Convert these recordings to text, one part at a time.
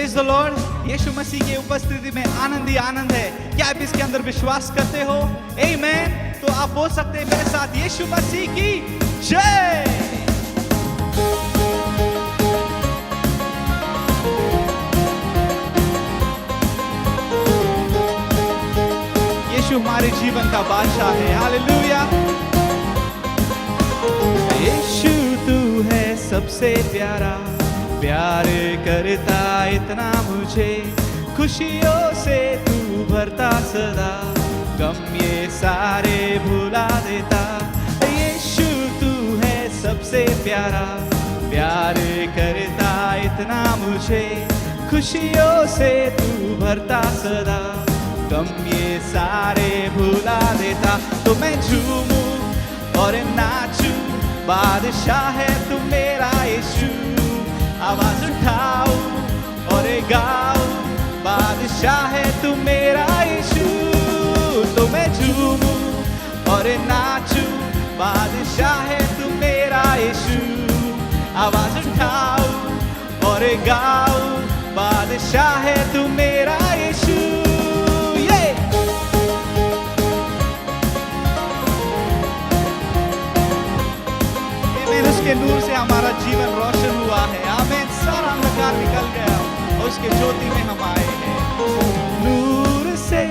Praise the Lord. Yeshu Masih की उपस्थिति में आनंद ही आनंद है। क्या आप इसके अंदर विश्वास करते हो? आमीन। तो आप बोल सकते हैं मेरे साथ, यीशु मसीह की जय। यीशु हमारे जीवन का बादशाह है। हालेलुया। यीशु तू है सबसे प्यारा, प्यार करता इतना मुझे, खुशियों से तू भरता सदा, गम ये सारे भुला देता। यीशु तू है सबसे प्यारा, प्यार करता इतना मुझे, खुशियों से तू भरता सदा, गम ये सारे भुला देता। तो मैं झूमूं और नाचूं, बादशाह है तू मेरा यीशु। आवाज उठाऊं और गाऊं, बादशाह है तू मेरा यीशु। तो मैं झूमूं और नाचूं, बादशाह है तू मेरा यीशु। आवाज उठाऊं और गाऊं, बादशाह है तू मेरा यीशु। उसके नूर से हमारा जीवन रोशन हुआ है। आमीन। सारा अंधकार निकल गया और उसके ज्योति में हम आए हैं। नूर से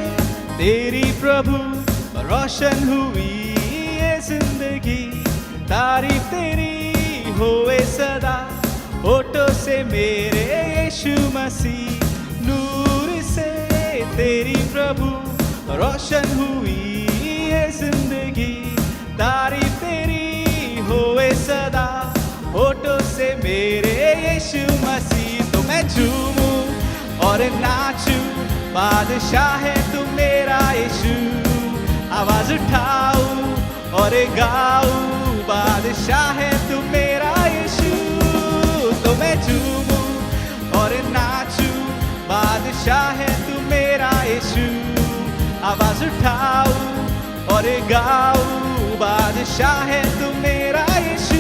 तेरी प्रभु रोशन हुई ये जिंदगी, तारीफ तेरी होए सदा, होठों से मेरे यीशु मसीह। नूर से तेरी प्रभु रोशन हुई ये जिंदगी, तारीफ तेरी होए सदा, होठों से मेरे यीशु मसीह। तो मैं झूमूं और नाचूं, बादशाह है तू मेरा यीशु। आवाज उठाऊं और गाऊं, बादशाह है तू मेरा यीशु। तो मैं झूमूं और नाचूं, बादशाह है तू मेरा यीशु। आवाज उठाऊं और गाऊं, बादशाह है तू मेरा यीशु।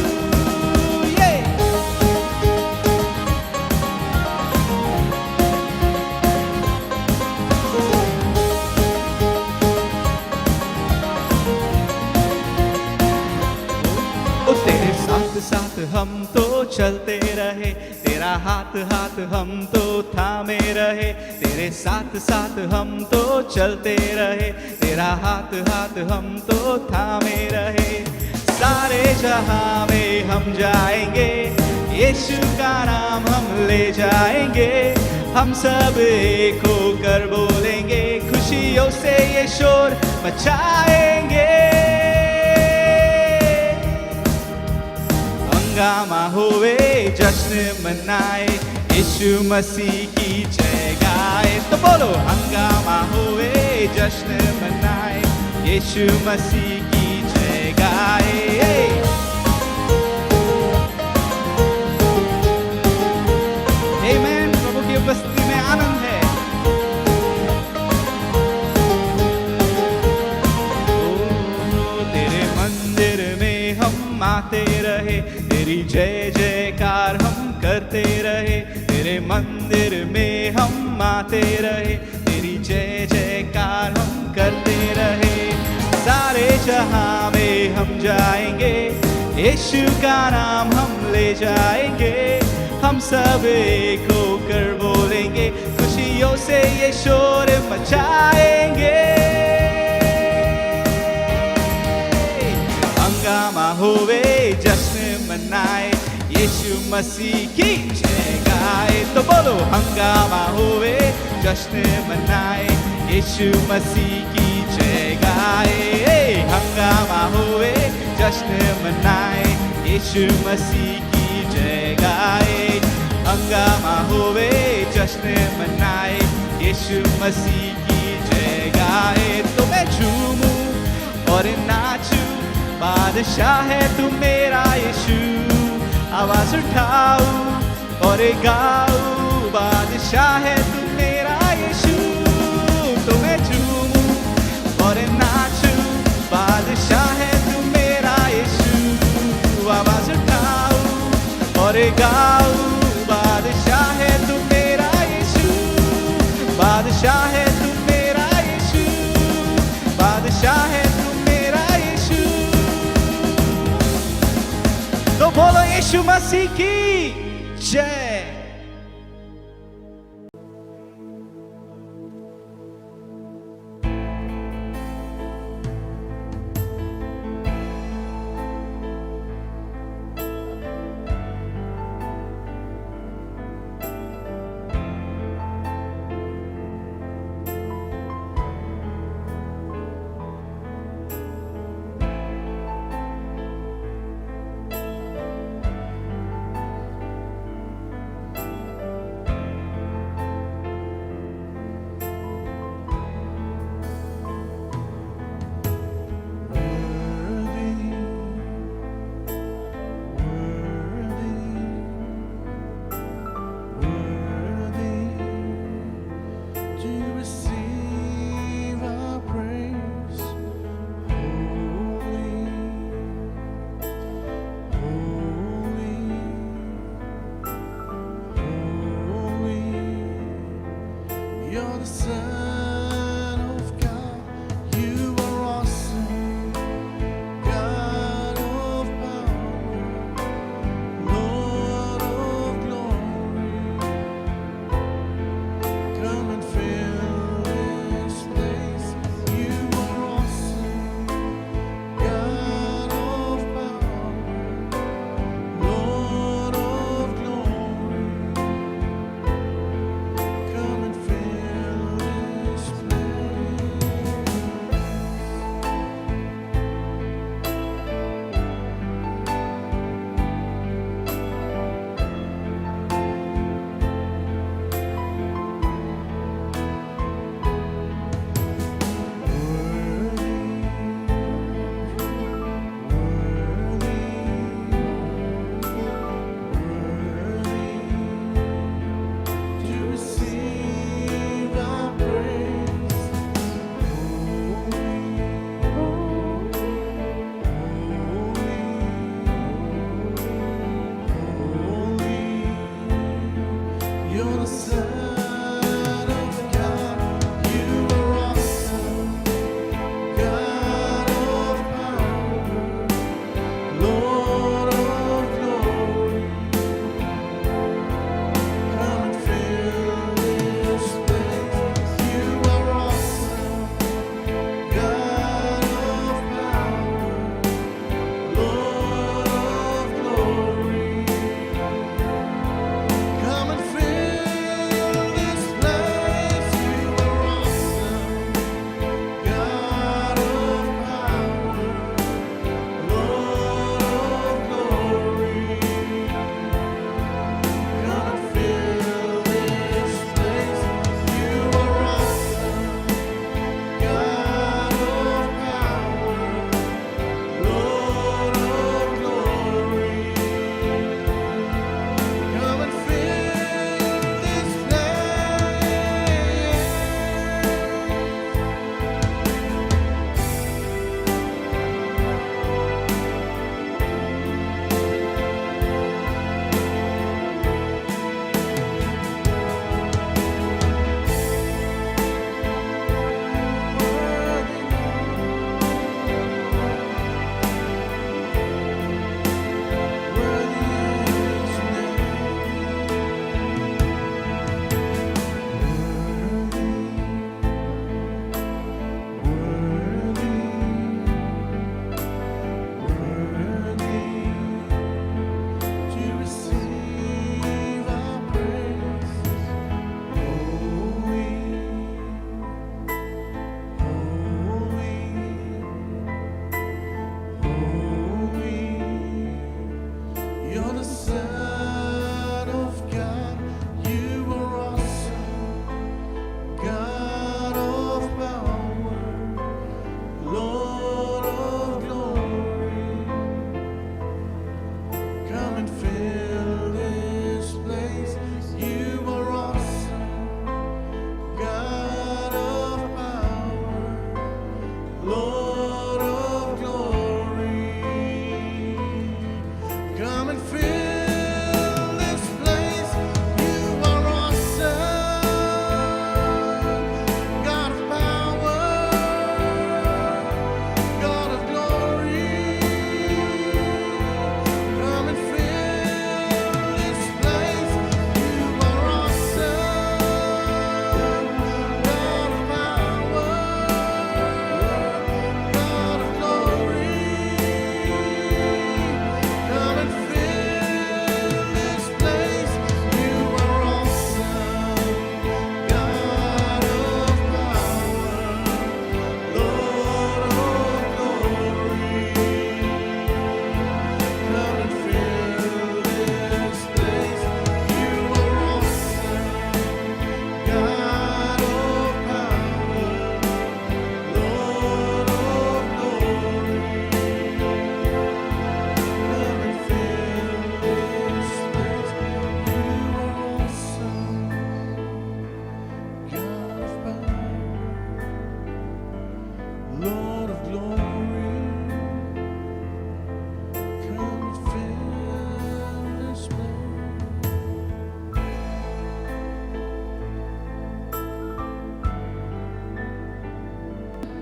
तेरे साथ साथ हम तो चलते रहे, तेरा हाथ हाथ हम तो थामे रहे। तेरे साथ साथ हम तो चलते रहे, तेरा हाथ हाथ हम तो थामे रहे। सारे जहां में हम जाएंगे, यीशु का नाम हम ले जाएंगे। हम सब एक होकर बोलेंगे, खुशियों से ये शोर मचाएंगे। हंगामा होवे, जश्न मनाए, यीशु मसीह की जय गाए। तो बोलो, हंगामा होवे, जश्न मनाए, यीशु मसीह की जय गाए। आमीन। प्रभु की उपस्थिति में आनंद है। तेरे मंदिर में हम आते रहे, तेरी जय जयकार हम करते रहे। तेरे मंदिर में हम आते रहे, तेरी जय जयकार हम करते रहे। सारे जहां में हम जाएंगे, यीशु का नाम हम ले जाएंगे। हम सब एक होकर बोलेंगे, खुशियों से ये शोर मचाएंगे। हंगामा होवे, जश्न मनाए, यीशु मसीह की जय गाए। तो बोलो, हंगामा होवे, जश्न मनाए, यीशु मसीह की जय गाए। हंगामा होवे, जश्न मनाए, यीशु मसीह की जय गाए। हंगामा होवे, जश्न मनाए, यीशु मसीह की जय गाए। तो मैं झूमूं और नाचूं, बादशाह है तू मेरा यीशु। आवाज उठाऊं और गाऊं, बादशाह है तू मेरा यीशु। तो मैं झूमूं और नाचूं, बादशाह है तू मेरा यीशु। आवाज उठाऊं और गाऊं, बादशाह है तू मेरा यीशु। यीशु मसीह की जय।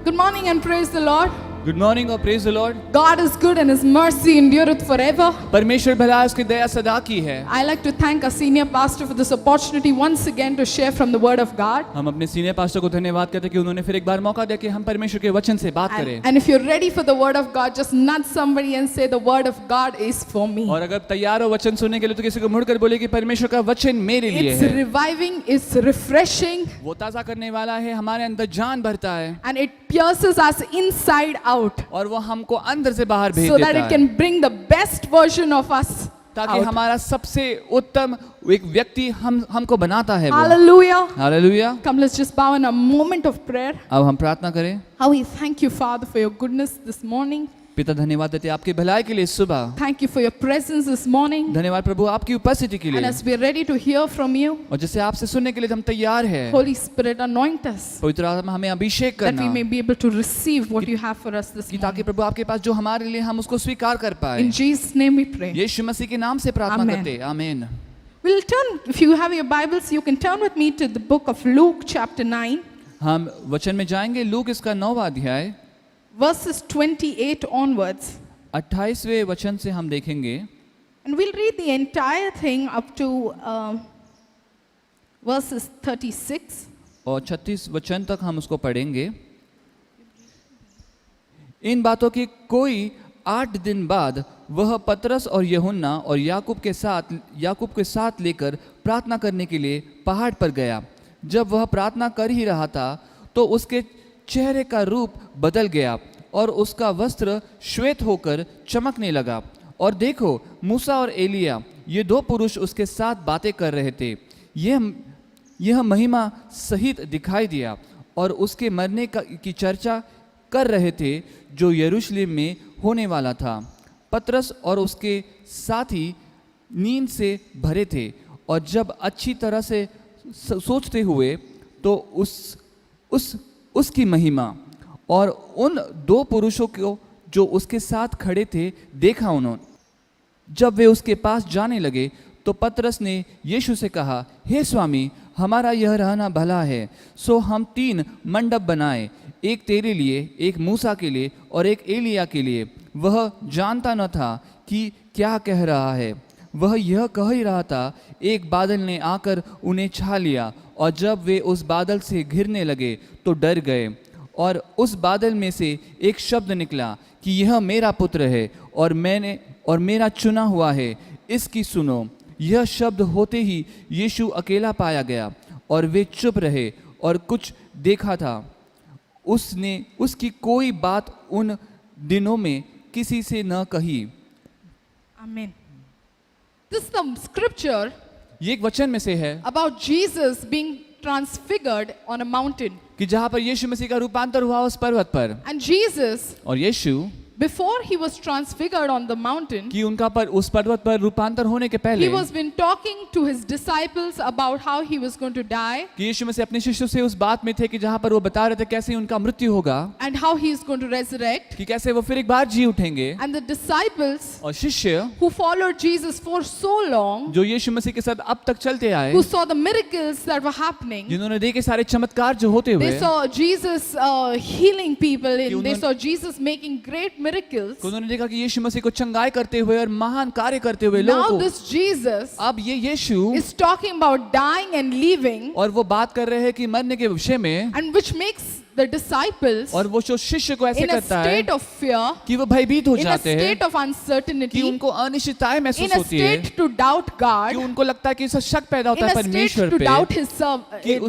Good morning and praise the Lord. Good morning और praise the Lord. God is good and His mercy endureth forever. परमेश्वर भला है, उसकी दया सदा की है। I like to thank our senior pastor for this opportunity once again to share from the Word of God. हम अपने सीनियर पास्टर को धन्यवाद करते हैं कि उन्होंने फिर एक बार मौका दिया कि हम परमेश्वर के वचन से बात करें। And if you're ready for the Word of God, just nudge somebody and say, the Word of God is for me. और अगर तैयार हो वचन सुनने के लिए तो किसी को मुड़कर बोले कि परमेश्वर का वचन मेरे लिए It's है। reviving, it's refreshing, वो ताजा करने वाला है, हमारे अंदर जान भरता है and it pierces us inside out और वो हमको अंदर से बाहर भेज so that देता it है can bring the best version of us ताकि out. हमारा सबसे उत्तम एक व्यक्ति हमको बनाता है वो। Hallelujah. Hallelujah. Come, let's just bow in a moment of prayer. अब हम प्रार्थना करें। How we thank you, Father, for your goodness this morning. पिता धन्यवाद देते हैं आपकी भलाई के लिए सुबह। Thank you for your presence this morning. धन्यवाद प्रभु आपकी उपस्थिति के And लिए as we are ready to hear from you, और जैसे आपसे सुनने के लिए हम तैयार हैं। Holy Spirit, anoint us पवित्र आत्मा हमें अभिषेक that we करना may be able to receive what you have for us this कि ताकि morning. प्रभु आपके पास जो हमारे लिए हम उसको स्वीकार कर पाए। In Jesus' name we pray. यीशु मसीह के नाम से प्रार्थना Amen. करते हैं। आमीन। We'll turn, if you have your Bibles, you can turn with me to the book of Luke, chapter 9, हम वचन में जाएंगे। लूक इसका 9वां अध्याय verses 28 onwards. 28वें वचन से हम देखेंगे And we'll read the entire thing up to verses 36. और 36 वचन तक हम उसको पढ़ेंगे। इन बातों के कोई 8 दिन बाद वह पतरस और यूहन्ना और याकूब के साथ लेकर प्रार्थना करने के लिए पहाड़ पर गया। जब वह प्रार्थना कर ही रहा था तो उसके चेहरे का रूप बदल गया और उसका वस्त्र श्वेत होकर चमकने लगा। और देखो, मूसा और एलिया ये 2 पुरुष उसके साथ बातें कर रहे थे। यह महिमा सहित दिखाई दिया और उसके मरने की चर्चा कर रहे थे जो यरूशलेम में होने वाला था। पतरस और उसके साथी नींद से भरे थे और जब अच्छी तरह से सोचते हुए तो उसकी महिमा और उन 2 पुरुषों को जो उसके साथ खड़े थे देखा उन्होंने। जब वे उसके पास जाने लगे तो पतरस ने यीशु से कहा, हे स्वामी, हमारा यह रहना भला है, सो हम 3 मंडप बनाए, एक तेरे लिए, एक मूसा के लिए और एक एलिया के लिए। वह जानता न था कि क्या कह रहा है। वह यह कह ही रहा था, एक बादल ने आकर उन्हें छा लिया और जब वे उस बादल से घिरने लगे तो डर गए। और उस बादल में से एक शब्द निकला कि यह मेरा पुत्र है और मेरा चुना हुआ है, इसकी सुनो। यह शब्द होते ही यीशु अकेला पाया गया और वे चुप रहे और कुछ देखा था। उसने उसकी कोई बात उन दिनों में किसी से न कही। Amen. This is the scripture ये एक वचन में से है about Jesus being transfigured on a mountain. कि जहाँ पर यीशु मसीह का रूपांतर हुआ उस पर्वत पर। And Jesus, और यीशु before he was transfigured on the mountain, कि उनका पर उस पर्वत पर रूपांतर होने के पहले he was been talking to his disciples about how he was going to die कि यीशु मसीह अपने शिष्यों से उस बात में थे कि जहाँ पर वो बता रहे थे कैसे उनका मृत्यु होगा and how he is going to resurrect. कि कैसे वो फिर एक बार जी उठेंगे। And the disciples और शिष्य who followed Jesus for so long, जो यीशु मसीह के साथ अब तक चलते आए, who saw the miracles that were happening, जिन्होंने देखे सारे चमत्कार जो होते हुए, they saw Jesus healing people and they उन्होंने- saw Jesus making great miracles. उन्होंने देखा कि यीशु मसीह को चंगाई करते हुए और महान कार्य करते हुए लोगों Now को। this Jesus अब ये यीशु is talking about dying and leaving, और वो बात कर रहे हैं कि मरने के विषय में, and which makes the disciples और वो जो शिष्य को ऐसे in a करता है state of fear, कि वो भयभीत हो in a जाते हैं, state of कि uncertainty, उनको अनिश्चितताएं in महसूस a होती है, state to doubt God, कि उनको लगता है कि इससे शक पैदा in होता है a state परमेश्वर to पे, doubt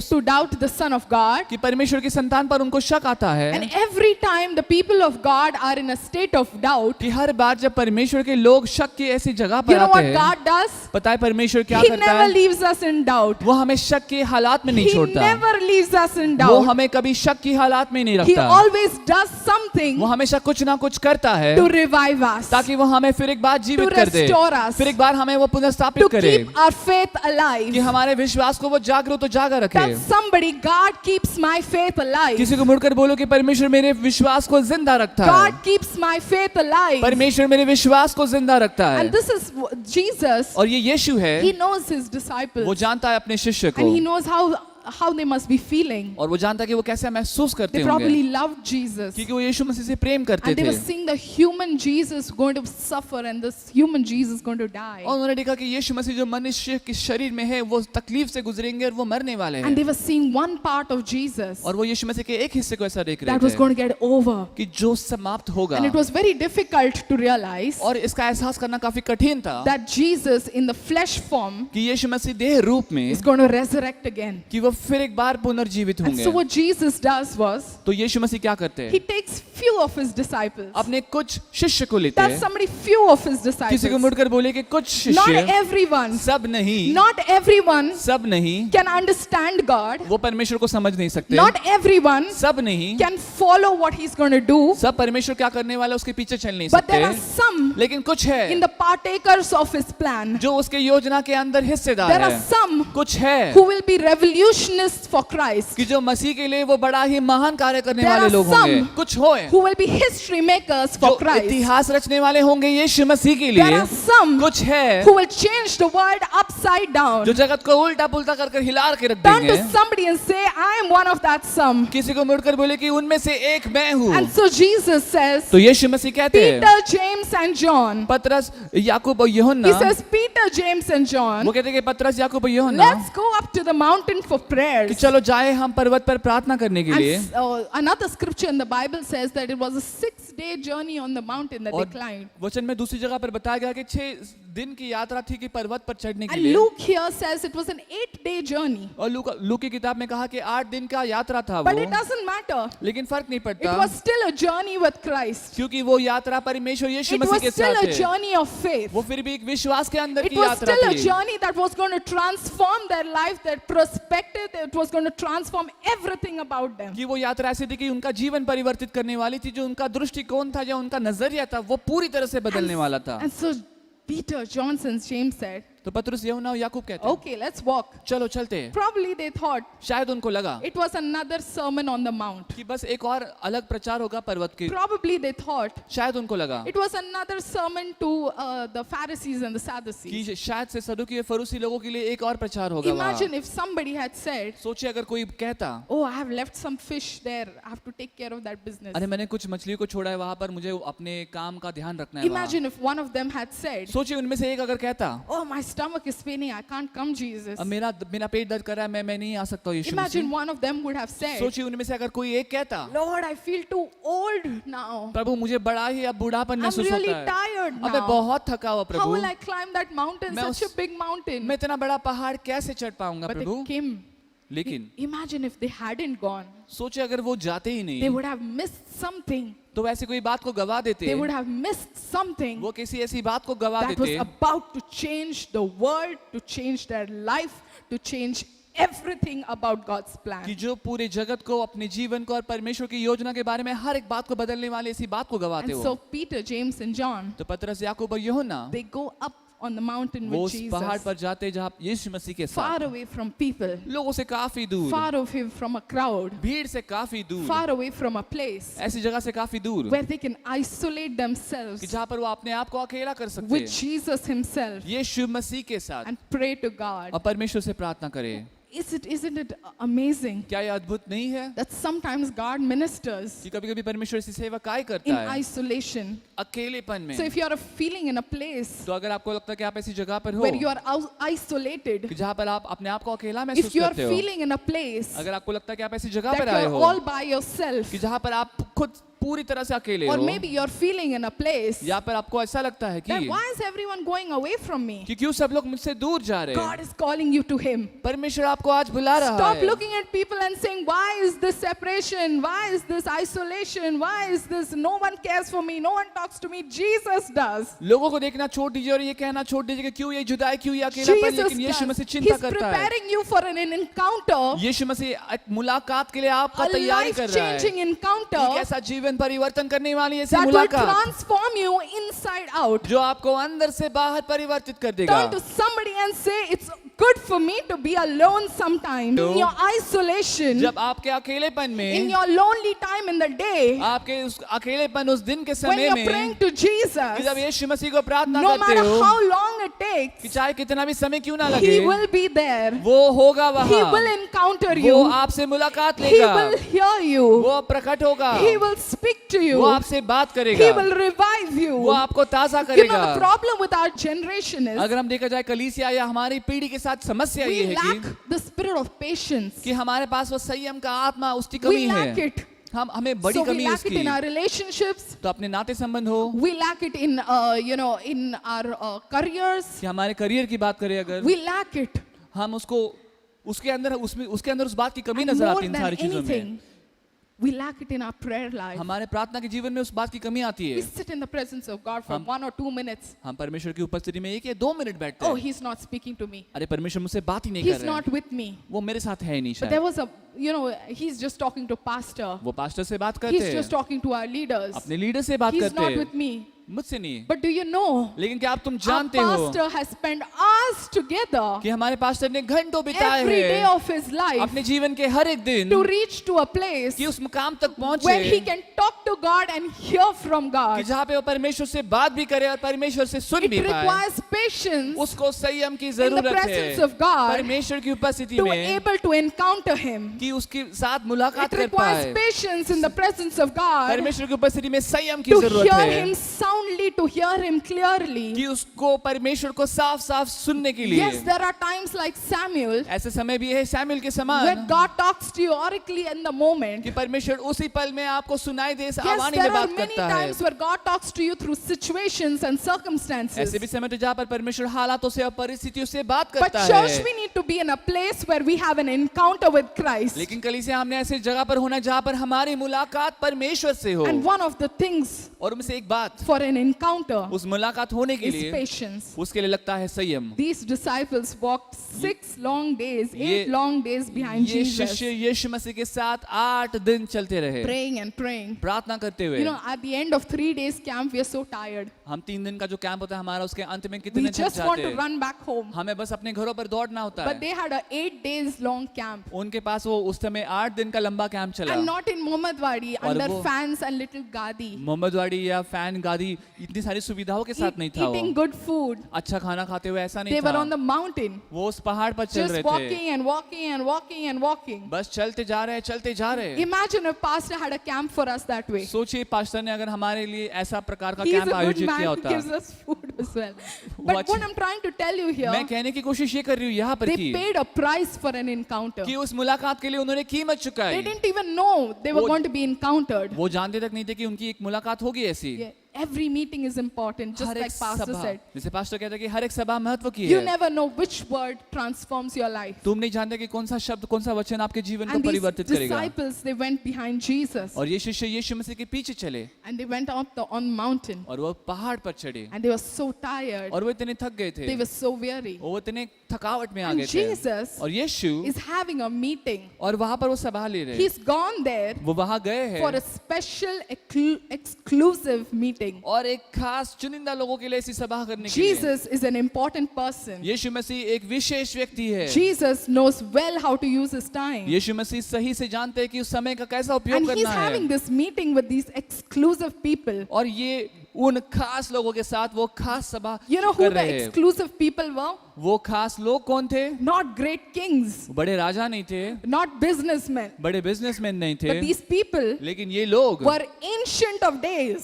to doubt the Son of God. कि परमेश्वर की संतान पर उनको शक आता है। And every time the people of God are in a state of doubt, कि हर बार जब परमेश्वर के लोग शक की ऐसी जगह पर you know आते what हैं, God does? पता है परमेश्वर क्या He करता never है? leaves us in doubt. वो हमें शक के हालात में नहीं He छोड़ता, never leaves us in वो doubt. हमें कभी शक की हालात में नहीं He रखता, always does something वो हमेशा कुछ ना कुछ करता है to revive us, ताकि वो हमें फिर एक बार जीवित to कर दे, restore us, फिर एक बार हमें वो पुनर्स्थापित to करे, keep our faith alive. कि हमारे विश्वास को वो जागरूक तो जागा रखे। Tell somebody, God keeps my faith alive. किसी को मुड़कर बोलो कि परमेश्वर मेरे विश्वास को जिंदा रखता है, God keeps my faith alive. परमेश्वर मेरे विश्वास को जिंदा रखता है। And this is Jesus. और ये यीशु है, He knows his वो disciples. जानता है अपने शिष्य को, And he knows how how they must be feeling. और वो जानता कि वो कैसे महसूस करते They होंगे, probably loved Jesus. क्योंकि वो यीशु मसीह से प्रेम करते And they थे। were seeing the human Jesus going to suffer and this human Jesus going to die. और उन्होंने देखा कि यीशु मसीह जो मनुष्य के शरीर में है वो तकलीफ से गुजरेंगे और वो मरने वाले And हैं। they were seeing one part of Jesus और वो यीशु मसीह के एक हिस्से को ऐसा देख that was रहे थे going to get over. कि जो समाप्त होगा। And it was very difficult to realize और इसका एहसास करना काफी कठिन था that Jesus in the flesh form कि यीशु मसीह देह रूप में is going to resurrect again. कि वो फिर एक बार पुनर्जीवित And होंगे। so what Jesus does was, तो यीशु मसीह क्या करते he हैं? takes few of his disciples. अपने कुछ शिष्य को लेते That's हैं। somebody few of his किसी को disciples. मुड़कर बोले कि कुछ Not शिष्य, everyone, सब नहीं, not everyone सब नहीं, can understand God. वो परमेश्वर को समझ नहीं सकते। Not everyone सब नहीं, can follow what he's going to do. सब परमेश्वर क्या करने वाला उसके पीछे चल नहीं But there are सकते। some लेकिन कुछ in है the partakers of his plan. जो उसके योजना के अंदर हिस्सेदार There are है। some कुछ है who will be revolutionists for Christ. कि जो मसीह के लिए वो बड़ा ही महान कार्य करने There वाले are लोग होंगे। some कुछ होए Who will be history makers जो for Christ. इतिहास रचने वाले होंगे यीशु मसीह के There लिए। are some कुछ है who will change the world upside down. जो जगत को उल्टा पुल्टा कर कर हिला के रख Turn देंगे। to somebody and say, I am one of that some. किसी को मुड़कर बोले कि उनमें से एक मैं हूँ। And so Jesus says, तो यीशु मसीह कहते हैं Peter, James and John. पतरस, याकूब और यूहन्ना, He says, Peter, James and John, वो कहते हैं कि पतरस, याकूब और यूहन्ना let's go up to the mountain for कि prayers. चलो जाए हम पर्वत पर प्रार्थना करने के लिए। And another scripture in the Bible says that it was a 6-day journey on the mountain that they और climbed. वचन में दूसरी जगह पर बताया गया कि 6 दिन की यात्रा थी कि पर्वत पर चढ़ने के And लिए। Luke here says it was an 8-day journey. और लूक की किताब में कहा कि 8 दिन का यात्रा था But वो, it doesn't matter. लेकिन फर्क नहीं It पड़ता was still a journey with Christ. क्योंकि वो यात्रा परमेश्वर यीशु It मसीह was के still साथ a है। journey of faith. वो फिर भी एक विश्वास के अंदर It की was यात्रा still a थी journey that was going to transform their life, their perspective. It was going to transform everything about them. कि वो यात्रा ऐसी थी कि उनका जीवन परिवर्तित करने वाली थी। जो उनका दृष्टिकोण था, जो उनका नजरिया था, वो पूरी तरह से बदलने वाला था। And so Peter, John and James said, तो पतरस, यूहन्ना और याकूब कहते हैं okay, let's walk. चलो चलते हैं। Probably they thought शायद उनको लगा it was another sermon on the mount. कि बस एक और अलग प्रचार होगा पर्वत के। Probably they thought शायद उनको लगा it was another sermon to the Pharisees and the Sadducees. कि शायद से सदूकी और फरूसी लोगों के लिए एक और प्रचार होगा वहाँ। Imagine if somebody had said, सोचिए अगर कोई कहता, oh, I have left some fish there. I have to take care of that business. अरे मैंने कुछ मछलियों को छोड़ा है वहाँ पर, मुझे अपने काम का ध्यान रखना है वहाँ। Imagine if one of them had said, सोचिए उनमें से एक अगर कहता, oh, my stomach is paining. I can't come, Jesus. अब मेरा पेट दर्द कर रहा है, मैं नहीं आ सकता हूँ यीशु Imagine Masih. one of them would have said, सोचिए उनमें से अगर कोई एक कहता, Lord, I feel too old now. प्रभु मुझे बड़ा ही अब बूढ़ापन I'm महसूस really होता है, tired अब मैं now. बहुत थका हुआ How Prabhu, will I climb that mountain, मैं such a उस- big mountain? मैं इतना बड़ा पहाड़ कैसे चढ़ पाऊंगा But प्रभु। they came. लेकिन Imagine if they hadn't gone. सोचिए अगर वो जाते ही They नहीं would have missed something. तो वैसे कोई बात को गवा देते, They would have missed something वो किसी ऐसी बात को गवा that was देते about to change the world, to change their life, to change everything about God's plan. कि जो पूरे जगत को, अपने जीवन को और परमेश्वर की योजना के बारे में हर एक बात को बदलने वाले इसी बात को गवाते And हो। so Peter, James and John, तो पतरस, याकूब और यूहन्ना they go up on the mountain वो with उस पहाड़ Jesus, पर जाते जहाँ यीशु मसीह के far साथ, away from people, लोगों से काफी दूर, far away from a crowd, भीड़ से काफी दूर, far away from a place ऐसी जगह से काफी दूर where they can isolate themselves कि जहाँ पर वो अपने आप को अकेला कर सकते with हैं Jesus himself यीशु मसीह के साथ and pray to God. और परमेश्वर से प्रार्थना करें। Isn't it amazing क्या ये अद्भुत नहीं है that sometimes God ministers कि कभी-कभी परमेश्वर ऐसी सेवा काय करता in है isolation? अकेलेपन में। So if you are feeling in a place तो अगर आपको लगता है कि आप ऐसी जगह पर हो where you are isolated, कि जहाँ पर आप अपने आप को अकेला महसूस if you are करते हो, feeling in a place अगर आपको लगता है कि आप ऐसी जगह that पर आए you are हो all by yourself, कि जहाँ पर आप खुद पूरी तरह से अकेले or हो, maybe you're feeling in a place या पर आपको ऐसा लगता है that कि why is everyone going away from me? क्यों सब लोग मुझसे दूर जा रहे हैं। God is calling you to Him. परमेश्वर आपको आज बुला रहा Stop है। looking at people and saying, why is this separation? Why is this isolation? Why is this no one cares for me? No one talks to me. Jesus does. लोगों को देखना छोड़ दीजिए और ये कहना छोड़ दीजिए कि क्यों ये जुदाई, क्यों ये अकेलापन, Jesus लेकिन यीशु मसीह does. चिंता He's करता है। preparing you for an encounter, यीशु मसीह एक मुलाकात के लिए आपका a तैयारी कर रहा है। life-changing encounter एक ऐसा जीवन जीवन परिवर्तन करने वाली ऐसी that will मुलाकात transform you inside out. जो आपको अंदर से बाहर परिवर्तित कर देगा। Turn to somebody and say, it's good for me to be alone sometime. In your isolation, जब आपके अकेलेपन in में, your lonely time in the day, आपके उस अकेलेपन उस दिन के when समय you're में, praying to कि Jesus, जब यीशु मसीह को प्रार्थना no करते matter हो how long it कि takes, चाहे कितना भी समय क्यों ना He लगे, will be there. वो होगा He will वहाँ, encounter वो you. आपसे मुलाकात He लेगा, will hear you. वो प्रकट होगा, He will speak to वो you. आपसे बात He करेगा, will revive you. वो आपको ताजा You know, करेगा। the problem with our generation is अगर हम देखा जाए कलीसिया या हमारी पीढ़ी के साथ समस्या ये we है lack कि the spirit of patience. हमारे पास वो संयम का आत्मा उसकी We कमी lack है। it. हमें बड़ी So we कमी है lack it उसकी। in our relationships. तो अपने नाते संबंध हो, We lack it in, in our careers. कि हमारे करियर की बात करें अगर, We lack it. हम उसको उसके अंदर उस बात की कमी And नजर more आती है इन than सारी चीजों में। anything, we lack it in our prayer life. हमारे प्रार्थना के जीवन में उस बात की कमी आती We है। sit in the presence of God for 1 or 2 minutes. हम परमेश्वर की उपस्थिति में 1 या 2 मिनट बैठते Oh, हैं। He's not speaking to me. अरे परमेश्वर मुझसे बात ही नहीं He's कर रहे not हैं, with me. वो मेरे साथ है ही नहीं But there शायद। was He's just talking to pastor. वो पास्टर से बात करते He's हैं, just talking to our leaders. अपने लीडर से बात He's करते not हैं, with me. मुझसे नहीं। But do you know, लेकिन क्या आप तुम our जानते हो pastor has spent hours together कि हमारे पास्टर ने घंटों बिताए every day हैं of his life अपने जीवन के हर एक दिन to reach to a place कि उस मुकाम तक where he पहुंचे can talk to God and hear from कि God. जहाँ पे वो परमेश्वर से बात भी करे और परमेश्वर से सुन It भी पाए। requires patience उसको संयम की in the जरूरत presence है of God परमेश्वर की उपस्थिति to में able to encounter Him. कि उसके साथ मुलाकात It कर requires पाए। patience in the presence of God परमेश्वर की उपस्थिति में संयम की to जरूरत hear है Him soundly, to hear Him clearly. कि उसको परमेश्वर को साफ साफ सुनने के लिए। Yes, there are times like Samuel ऐसे समय भी है सैमुएल के where समान God talks to you orally in the moment. कि परमेश्वर उसी पल में आपको सुनाई दे, इस Yes, आवानी there में are बात many करता है। times where God talks to you through situations and circumstances. ऐसे भी समय तो जहाँ पर परमेश्वर हालातों से और परिस्थितियों से बात But करता church, है। we need to be in a place where we have an encounter with Christ. लेकिन कलीसिया हमने ऐसी जगह पर होना जहाँ पर हमारी मुलाकात परमेश्वर से हो। And one of the things और उनमें से एक बात, for an encounter उस मुलाकात होने के is लिए patience. उसके लिए लगता है संयम। These disciples walked 6 long days, 8 ये- long days behind ये Jesus, शिष्य यीशु मसीह के साथ 8 दिन चलते रहे praying and praying. प्रार्थना करते You हुए। know, at the end of 3 days camp, we are so tired. हम 3 दिन का जो कैंप होता है हमारा, उसके अंत में We कितने थक just want जाते to हैं। run back home. हमें बस अपने घरों पर दौड़ना होता But है। they had a 8 days long camp. उनके पास वो उस समय 8 दिन का लंबा कैंप चला। And not in Mohammadwadi, और under वो- fans and little gadi. मोहम्मदवाड़ी या फैन गादी इतनी सारी सुविधाओं के साथ नहीं था Eating वो। good food. अच्छा खाना खाते हुए ऐसा They नहीं were on था। the mountain, वो उस पहाड़ पर चल just रहे थे, walking and walking and walking and walking. बस चलते जा रहे हैं, चलते जा रहे हैं। Imagine if pastor had a camp for us that way. सोचिए पास्टर ने अगर हमारे लिए ऐसा प्रकार का He is a camp good आयोजित man किया who होता। gives us food as well. But अच्छा- what I'm trying to tell you here, मैं कहने की कोशिश ये कर रही हूँ यहाँ पर they कि paid a price for an encounter. कि उस मुलाकात के लिए उन्होंने कीमत They चुकाई। didn't even know they were वो- going to be encountered. वो जानते तक नहीं थे कि उनकी एक मुलाकात होगी ऐसी। Yeah, every meeting is important, just her like एक pastor सभा, said. जैसे पास्टर कहता है कि हर एक सभा महत्व की You है। never know which word transforms your life. तुम नहीं जानते कि कौन सा शब्द, कौन सा वचन आपके जीवन को And these परिवर्तित करेगा। disciples, they went behind Jesus और ये शिष्य यीशु मसीह के पीछे चले and they went up on the mountain और वो पहाड़ पर चढ़े and they were so tired. और वो इतने थक गए थे, They were so weary. वो इतने थकावट में आ And गए थे। Jesus और यीशु is having a meeting. और वहां पर वो सभा ले रहे, He's gone there वो वहां गए for a हैं special exclusive meeting. और एक खास चुनिंदा लोगों के लिए ऐसी सभा करने के लिए। Jesus is an important person. यीशु मसीह एक विशेष व्यक्ति है। Jesus knows well how to use his time. यीशु मसीह सही से जानते हैं कि उस समय का कैसा उपयोग And he's करना having है। this meeting with these exclusive people. और ये उन खास लोगों के साथ वो खास सभा You know who कर the रहे हैं। exclusive people were? वो खास लोग कौन थे? Not great kings, बड़े राजा नहीं थे, not businessmen. बड़े बिजनेसमैन नहीं थे, But these people लेकिन ये लोग were ancient of days.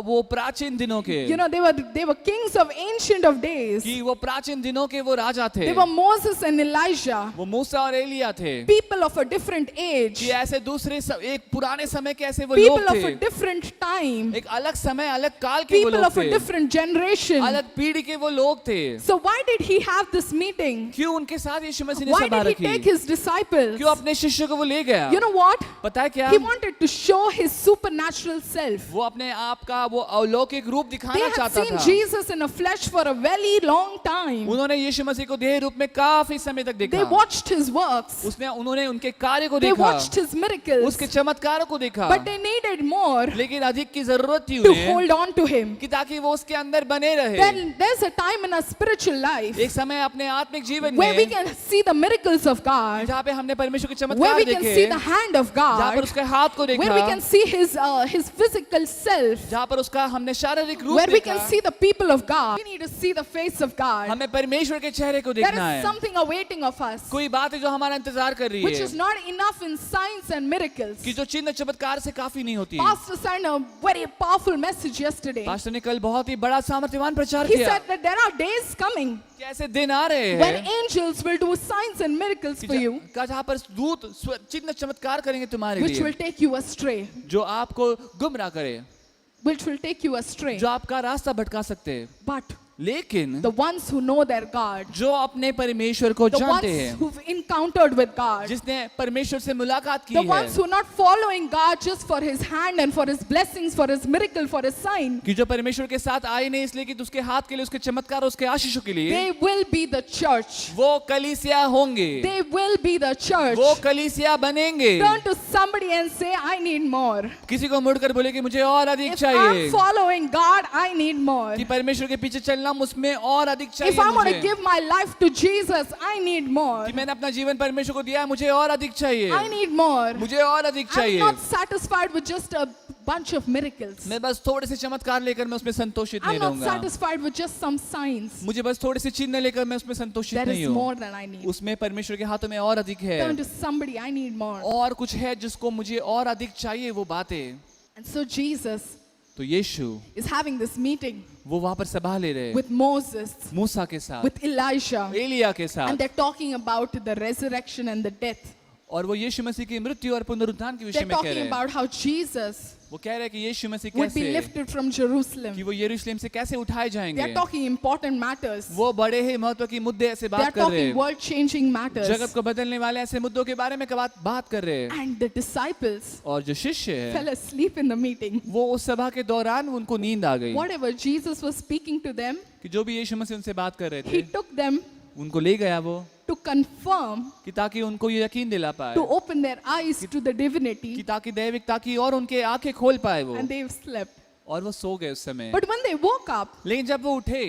वो प्राचीन दिनों के, You know, they were kings of ancient of days. कि वो प्राचीन दिनों के वो राजा थे। They were Moses and Elijah, वो मूसा और एलिया थे, people of a different age, कि ऐसे दूसरे एक पुराने समय के ऐसे वो people लोग of a थे, different time, एक अलग समय अलग काल के वो people लोग of a थे, different generation. अलग पीढ़ी के वो लोग थे। So why did he have this meeting? क्यों उनके साथ यीशु मसीह ने Why सभा did he रखी? take his disciples? क्यों अपने शिष्यों को वो ले गया? You know what? पता है क्या? He wanted to show his supernatural self. वो अपने आप का वो अलौकिक रूप They दिखाना had चाहता seen था। Jesus in a flesh for a very long time. उन्होंने यीशु मसीह को देह रूप में काफी समय तक They देखा। watched his works. उन्होंने उनके कार्य को They देखा, watched his miracles. उसके चमत्कारों को देखा, But they needed more लेकिन अधिक की जरूरत थी to उन्हें hold on to him. कि ताकि वो उसके अंदर बने रहे। Then there's a time in our spiritual life एक समय अपने आत्मिक जीवन where we में can see the miracles of God, जहाँ पे हमने परमेश्वर के where चमत्कार we can देखे, see the hand of जहाँ पर God, उसके हाथ को where देखा, we can see his physical self, जहाँ पर उसका हमने शारीरिक रूप where we देखा। can see the people of God. We need to see the face of God. हमें परमेश्वर के चेहरे को There देखना is है। something awaiting of us, कोई बात है जो हमारा इंतजार कर रही which है is not enough in signs and miracles. कि जो चिन्ह चमत्कार से काफी नहीं होती। Pastor sent a very powerful message yesterday. Pastor ने कल बहुत ही बड़ा सामर्थ्यवान प्रचार He किया said that there are days coming कि ऐसे दिन आ रहे when हैं angels will do signs and miracles कि for you, जहाँ पर दूत चिन्ह चमत्कार करेंगे तुम्हारे which will लिए, take you astray, जो आपको गुमराह करे, which will take you astray. जो आपका रास्ता भटका सकते हैं। But लेकिन the ones who know their God, जो अपने परमेश्वर को the जानते ones हैं, who've encountered with God, जिसने परमेश्वर से मुलाकात की the है, ones who are not following God just for his hand and for his blessings, for his miracle, for his sign, कि जो परमेश्वर के साथ आए नहीं इसलिए कि उसके हाथ के लिए, उसके चमत्कार, उसके आशीषों के लिए, they will be the church. वो कलीसिया होंगे, They will be the church. वो कलीसिया बनेंगे। Turn to somebody and say, I need more. किसी को मुड़कर बोले कि मुझे और अधिक If चाहिए, I'm following God, I need more. कि परमेश्वर के पीछे चलना मुझमें और अधिक If चाहिए I want to मुझे, give my life to Jesus, I need more. कि मैंने अपना जीवन परमेश्वर को दिया है, मुझे और अधिक चाहिए, I need more. मुझे और अधिक I'm चाहिए। not satisfied with just a bunch of miracles. मैं बस थोड़े से चमत्कार लेकर मैं उसमें संतोषित I'm नहीं not रहूंगा, satisfied with just some signs. मुझे बस थोड़े से चिन्ह लेकर मैं उसमें संतोषित There नहीं is हूँ, more than I need. उसमें परमेश्वर के हाथों में और अधिक है, Turn to somebody, I need more. और कुछ है जिसको मुझे और अधिक चाहिए, वो बातें। And so Jesus तो यीशु is having this meeting वो वहां पर सभा ले रहे, with Moses, मूसा के साथ, with Elijah, एलिया के and साथ, they're talking about the resurrection and the death. और वो यीशु मसीह की मृत्यु और पुनरुत्थान के विषय They're में कह talking रहे हैं। about how Jesus वो कह रहे हैं कि यीशु मसीह would be कैसे, lifted from Jerusalem. कि वो यरूशलेम से कैसे उठाए They जाएंगे। are talking important matters. वो बड़े ही महत्व की मुद्दे ऐसे They are बात कर रहे talking हैं, world-changing matters. जगत को बदलने वाले ऐसे मुद्दों के बारे में बात कर रहे हैं। And the disciples और जो शिष्य है fell asleep in the meeting. वो उस सभा के दौरान उनको नींद आ गई, Whatever Jesus was speaking to them, कि जो भी यीशु मसीह उनसे बात कर रहे he थे took them उनको ले गया वो, to confirm, कि ताकि उनको ये यकीन दिला पाए, to open their eyes to the कि divinity, ताकि दैविकता की और उनके आंखें खोल पाए वो, and they slept. और वो सो गए उस समय। But when they woke up, लेकिन जब वो उठे,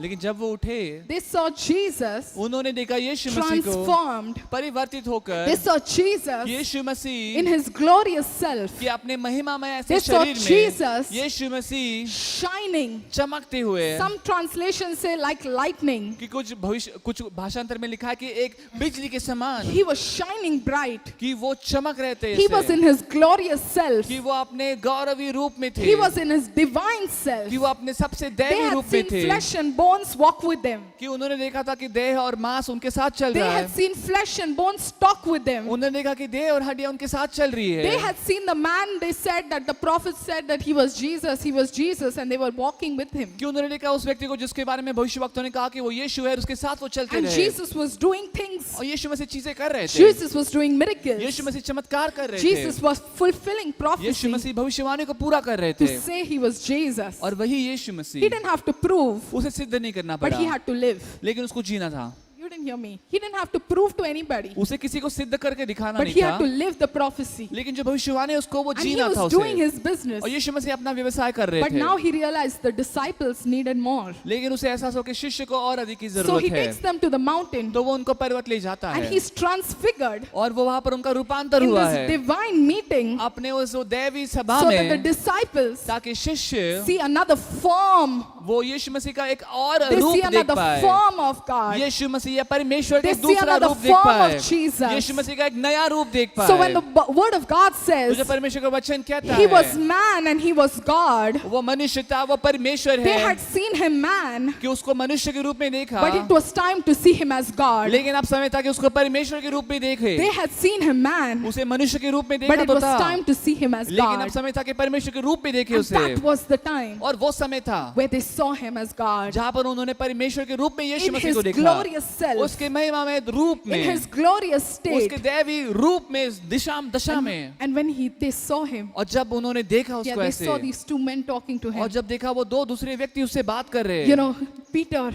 लेकिन जब वो उठे, they saw Jesus उन्होंने देखा यीशु मसीह को transformed. परिवर्तित They होकर, saw Jesus Yeshu in Masih his glorious self, कि अपने महिमा में ऐसे They saw शरीर Jesus में यीशु मसीह shining. चमकते हुए, Some translations say like lightning. कि कुछ भाषांतर में लिखा है कि एक बिजली के समान, He was shining bright. कि वो चमक रहे थे He was ऐसे, in his glorious self. कि वो अपने गौरवी रूप में थे, He was in his divine self. कि वो अपने सबसे They दैवी had रूप में seen थे, flesh and bones walk with them. कि उन्होंने देखा था कि देह और मांस उनके साथ चल They रहा had है, seen flesh and bones talk with them. उन्होंने देखा कि देह और हड्डियां उनके साथ चल रही They है, had seen the man, they said that the prophet said that he was Jesus, and they were walking with him. कि उन्होंने देखा उस व्यक्ति को जिसके बारे में भविष्यवक्ताओं ने कहा कि वो यीशु है और उसके साथ वो चलते And रहे, Jesus was doing things. और यीशु मसीह चीजें कर रहे थे, Jesus was doing miracles. यीशु मसीह चमत्कार कर रहे Jesus थे, was fulfilling यीशु prophecy मसीह भविष्यवाणी को पूरा कर रहे to थे, say he was Jesus. और वही यीशु He Masih, didn't have to prove, उसे सिद्ध नहीं करना but पड़ा, he had to live. लेकिन उसको जीना था, You didn't hear me. He didn't have to prove to anybody, उसे किसी को सिद्ध करके दिखाना but नहीं he had to था, live the prophecy. लेकिन जो भविष्यवाणी है उसको वो And he जीना था was उसे, doing his business. और यीशु मसीह अपना व्यवसाय कर रहे But थे, now he realized the disciples needed more. लेकिन उसे एहसास हो कि शिष्य को और अधिक की So जरूरत he है, takes them to the mountain तो वो उनको पर्वत ले जाता and है, he's transfigured और वो वहां पर उनका रूपांतर in हुआ this है divine meeting अपने उस दैवी सभा so that the में, disciples ताकि शिष्य see another form. वो यीशु मसीह का एक और They रूप see देख another पाए, form of God. यीशु मसीह या परमेश्वर के They see दूसरा another रूप देख form पाए, of Jesus. यीशु मसीह का एक नया रूप देख पाए, So when the word of God तो says जो परमेश्वर का वचन कहता he was है man and he was God, वो मनुष्य था, वो परमेश्वर they है, had seen him man, कि उसको मनुष्य के रूप में देखा, but it was time to see him as God. लेकिन अब समय था कि उसको परमेश्वर के रूप में देखे, They had seen him man, उसे मनुष्य के रूप में but देखा it तो was था, time to see him as लेकिन अब God. समय था कि परमेश्वर के रूप में देखे And उसे, that was the time और वो समय था where they saw him as God. जहाँ पर उन्होंने परमेश्वर के रूप में यीशु In मसीह his को देखा, glorious self. उसके महिमामय रूप In में, his glorious उसके state. दैवी रूप में, दशा में। And when they saw him, और जब उन्होंने देखा yeah, उसको they ऐसे, saw these two men talking to और him. जब देखा वो दो दूसरे व्यक्ति उससे बात कर रहे You हैं, know, Peter,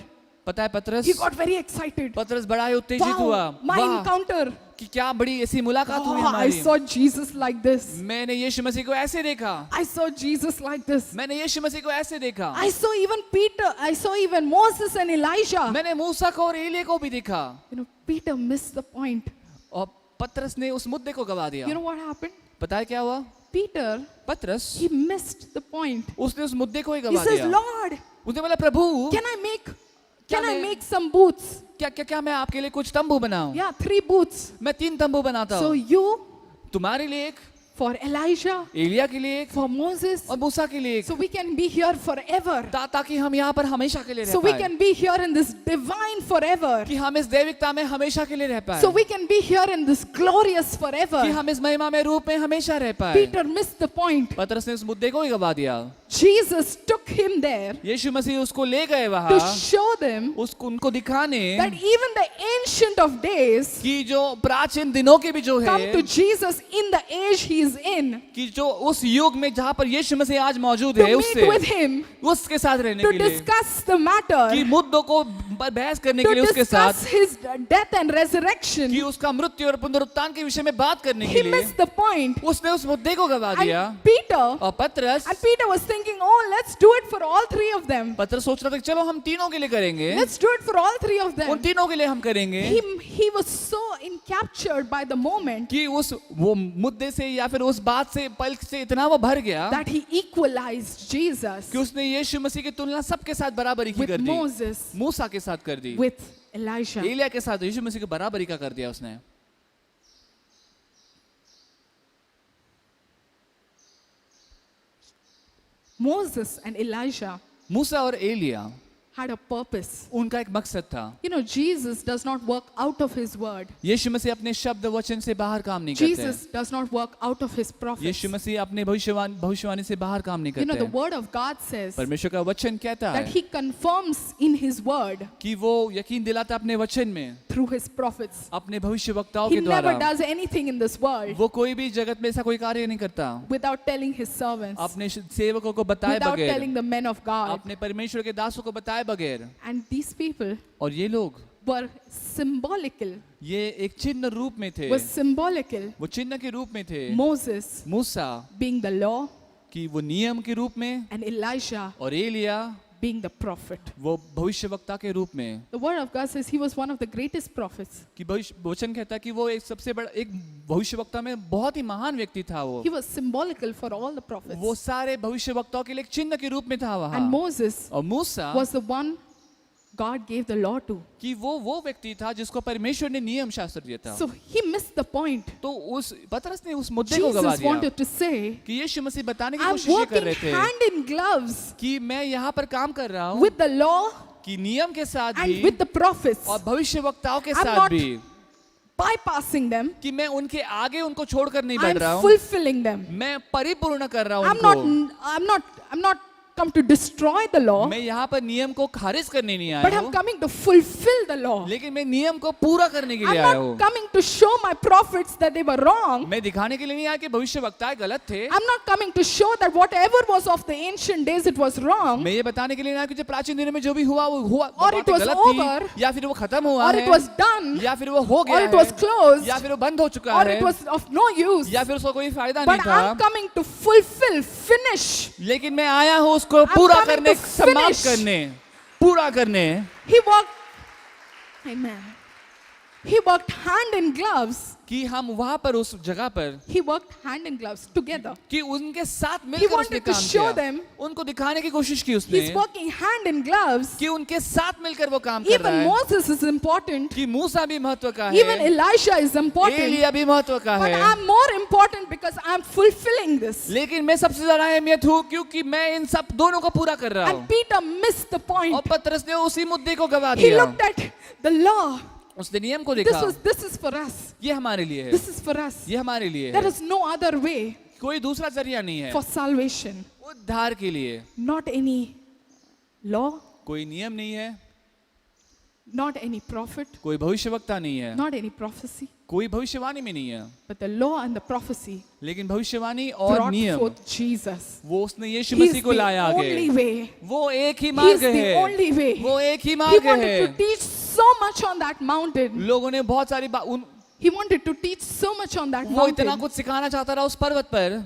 पता है पतरस he got very excited. पतरस बड़ा ही उत्तेजित हुआ, Wow, my वाह encounter. कि क्या बड़ी ऐसी मुलाकात हुई Oh, I हमारी। saw Jesus like this. मैंने यीशु मसीह को ऐसे देखा, I saw Jesus like this. मैंने यीशु मसीह को ऐसे देखा, I saw even Peter. I saw even Moses and Elijah. मैंने मूसा को और एलिया को भी देखा। You know, Peter missed the point. और पतरस ने उस मुद्दे को गवा दिया। You know what happened? पता है क्या हुआ? Peter, पतरस he missed the point. उसने उस मुद्दे को ही He गवा says, दिया। Lord, उसने बोला प्रभु can I मैं- make some booths? क्या मैं आपके लिए कुछ तंबू बनाऊं? Yeah, 3 booths. मैं 3 तंबू बनाता So हूँ, you, तुम्हारे लिए एक, for Elijah, एलिया के लिए एक, for Moses, और मूसा के लिए एक, so we can be here forever. ताकि हम यहाँ पर हमेशा के लिए रह So we पाए, can be here in this divine forever. कि हम इस दैविकता में हमेशा के लिए रह पाए, So we can be here in this glorious कि forever. हम इस महिमा में रूप में हमेशा रह पाए। Peter missed the point. पतरस ने इस मुद्दे को ही गवा दिया। Jesus took him there यीशु मसीह उसको ले गए to वहाँ, show them उसको उनको दिखाने that even the ancient of days कि जो प्राचीन दिनों के भी जो come है, to Jesus in the age he is in, कि जो उस युग में जहाँ पर यीशु मसीह आज मौजूद to है, meet with उससे him, उसके साथ रहने to के लिए, discuss the कि matter, मुद्दों को बहस करने के to लिए उसके discuss साथ, his death and resurrection. कि उसका मृत्यु और पुनरुत्थान के विषय में बात करने He के लिए missed the point. उसने उस मुद्दे को गवा दिया। And Peter, और पतरस was thinking, oh, let's do it for all 3 of them. पतरस सोच रहा था कि चलो हम तीनों के लिए करेंगे, Let's do it for all 3 of उन them. तीनों के लिए हम करेंगे, He was so encaptured by the moment कि उस वो मुद्दे से या फिर उस बात से पल से इतना वो भर गया that he equalized Jesus कि उसने यीशु मसीह की तुलना सबके साथ बराबरी की with कर दी, Moses, मूसा के साथ कर दी, with Elijah. एलिया के साथ यीशु मसीह की बराबरी का कर दिया उसने। Moses and Elijah मूसा और एलिया had a purpose. उनका एक मकसद था। You know, Jesus does not work out of his word. यीशु मसीह अपने शब्द वचन से बाहर काम नहीं करते। Jesus does not work out of his prophets. यीशु मसीह अपने भविष्यवाणी से बाहर काम नहीं You know, the करते। word of God says परमेश्वर का वचन कहता that है he confirms in his word कि वो यकीन दिलाता अपने वचन में, through his prophets. अपने भविष्यवक्ताओं He के never द्वारा। does anything in this world वो कोई भी जगत में ऐसा कोई कार्य नहीं करता without telling his servants, अपने सेवकों को बताए without बगैर, telling the men of God. अपने परमेश्वर के दासों को बताए बगैर। And these people और ये लोग were symbolical, ये एक चिन्ह रूप में थे, was symbolical. वो चिन्ह के रूप में थे। Moses Musa being the law कि वो नियम के रूप में, and Elijah और एलिया being the prophet. वो भविष्यवक्ता के रूप में। The word of God says he was one of the greatest prophets. कि वचन कहता है कि वो एक सबसे बड़ा एक भविष्यवक्ता में बहुत ही महान व्यक्ति था वो। He was symbolical for all the prophets. वो सारे भविष्यवक्ताओं के लिए एक चिन्ह के रूप में था वहाँ। And Moses और मूसा was the one God gave the law to. कि वो व्यक्ति था जिसको परमेश्वर ने नियम शास्त्र दिया था। So he missed the point. तो उस पतरस ने उस मुद्दे को गवा Jesus दिया wanted to say, कि यीशु मसीह बताने की I'm कोशिश ये कर working रहे थे hand in gloves कि मैं यहाँ पर काम कर रहा हूँ with the law कि नियम के साथ and भी with the prophets, और भविष्यवक्ताओं के I'm साथ not भी bypassing them. कि मैं उनके आगे उनको छोड़कर नहीं बढ़ रहा I'm हूँ, fulfilling them. मैं परिपूर्ण कर रहा हूँ I'm not come to destroy the law, मैं यहाँ पर नियम को खारिज करने नहीं but आया I'm हूँ, coming to fulfill the law. लेकिन मैं नियम को पूरा करने के लिए I'm आया not हूँ। coming to show my prophets that they were wrong. मैं दिखाने के लिए नहीं आया कि भविष्यवक्ताएं गलत थे, I'm not coming to show that whatever was of the ancient days it was wrong, मैं ये बताने के लिए नहीं आया कि जो प्राचीन दिनों में जो भी हुआ वो हुआ, वो Or it बातें was गलत over, थी, या फिर वो खत्म हुआ or है, it was done, या फिर वो हो or गया it was है, closed, या फिर वो बंद हो चुका or है, it was of no use. या फिर उसको कोई फायदा नहीं But था, I'm coming to fulfill, finish. लेकिन मैं आया हूँ उसको पूरा coming करने, to समाप्त finish. करने, पूरा करने। He walked, amen. He worked hand in gloves. कि हम वहां पर उस जगह पर He worked hand in gloves together. कि उनके साथ He मिलकर उसने wanted to काम show किया, them उनको दिखाने की कोशिश की he's उसने working hand in gloves. कि उनके साथ मिलकर वो काम कर रहा Even है, Moses is important. कि मूसा भी महत्व का Even है, Elisha is important. एलिया भी महत्व का But है, I'm more important because I'm fulfilling this. लेकिन मैं सबसे ज्यादा अहमियत हूँ क्योंकि मैं इन सब दोनों को पूरा कर रहा हूँ। And Peter missed the point. और पतरस ने उसी मुद्दे को गवा He दिया, looked at the law. उसने नियम को देखा, This is for us. ये हमारे लिए है, This is for us. ये हमारे लिए There है, is no other way कोई दूसरा जरिया नहीं है for salvation. उद्धार के लिए। Not any law, कोई नियम नहीं है, not any prophet, कोई भविष्यवक्ता नहीं है, not any prophecy, कोई भविष्यवाणी में नहीं है, but the law and the prophecy लेकिन भविष्यवाणी और brought नियम forth Jesus. वो उसने यीशु He is मसीह को the लाया only आगे। way. वो एक ही He मार्ग is the है, only way. वो एक ही He मार्ग wanted to है। teach so much on that mountain. लोगों ने बहुत सारी He wanted to teach so much on that वो इतना mountain. कुछ सिखाना चाहता रहा उस पर्वत पर,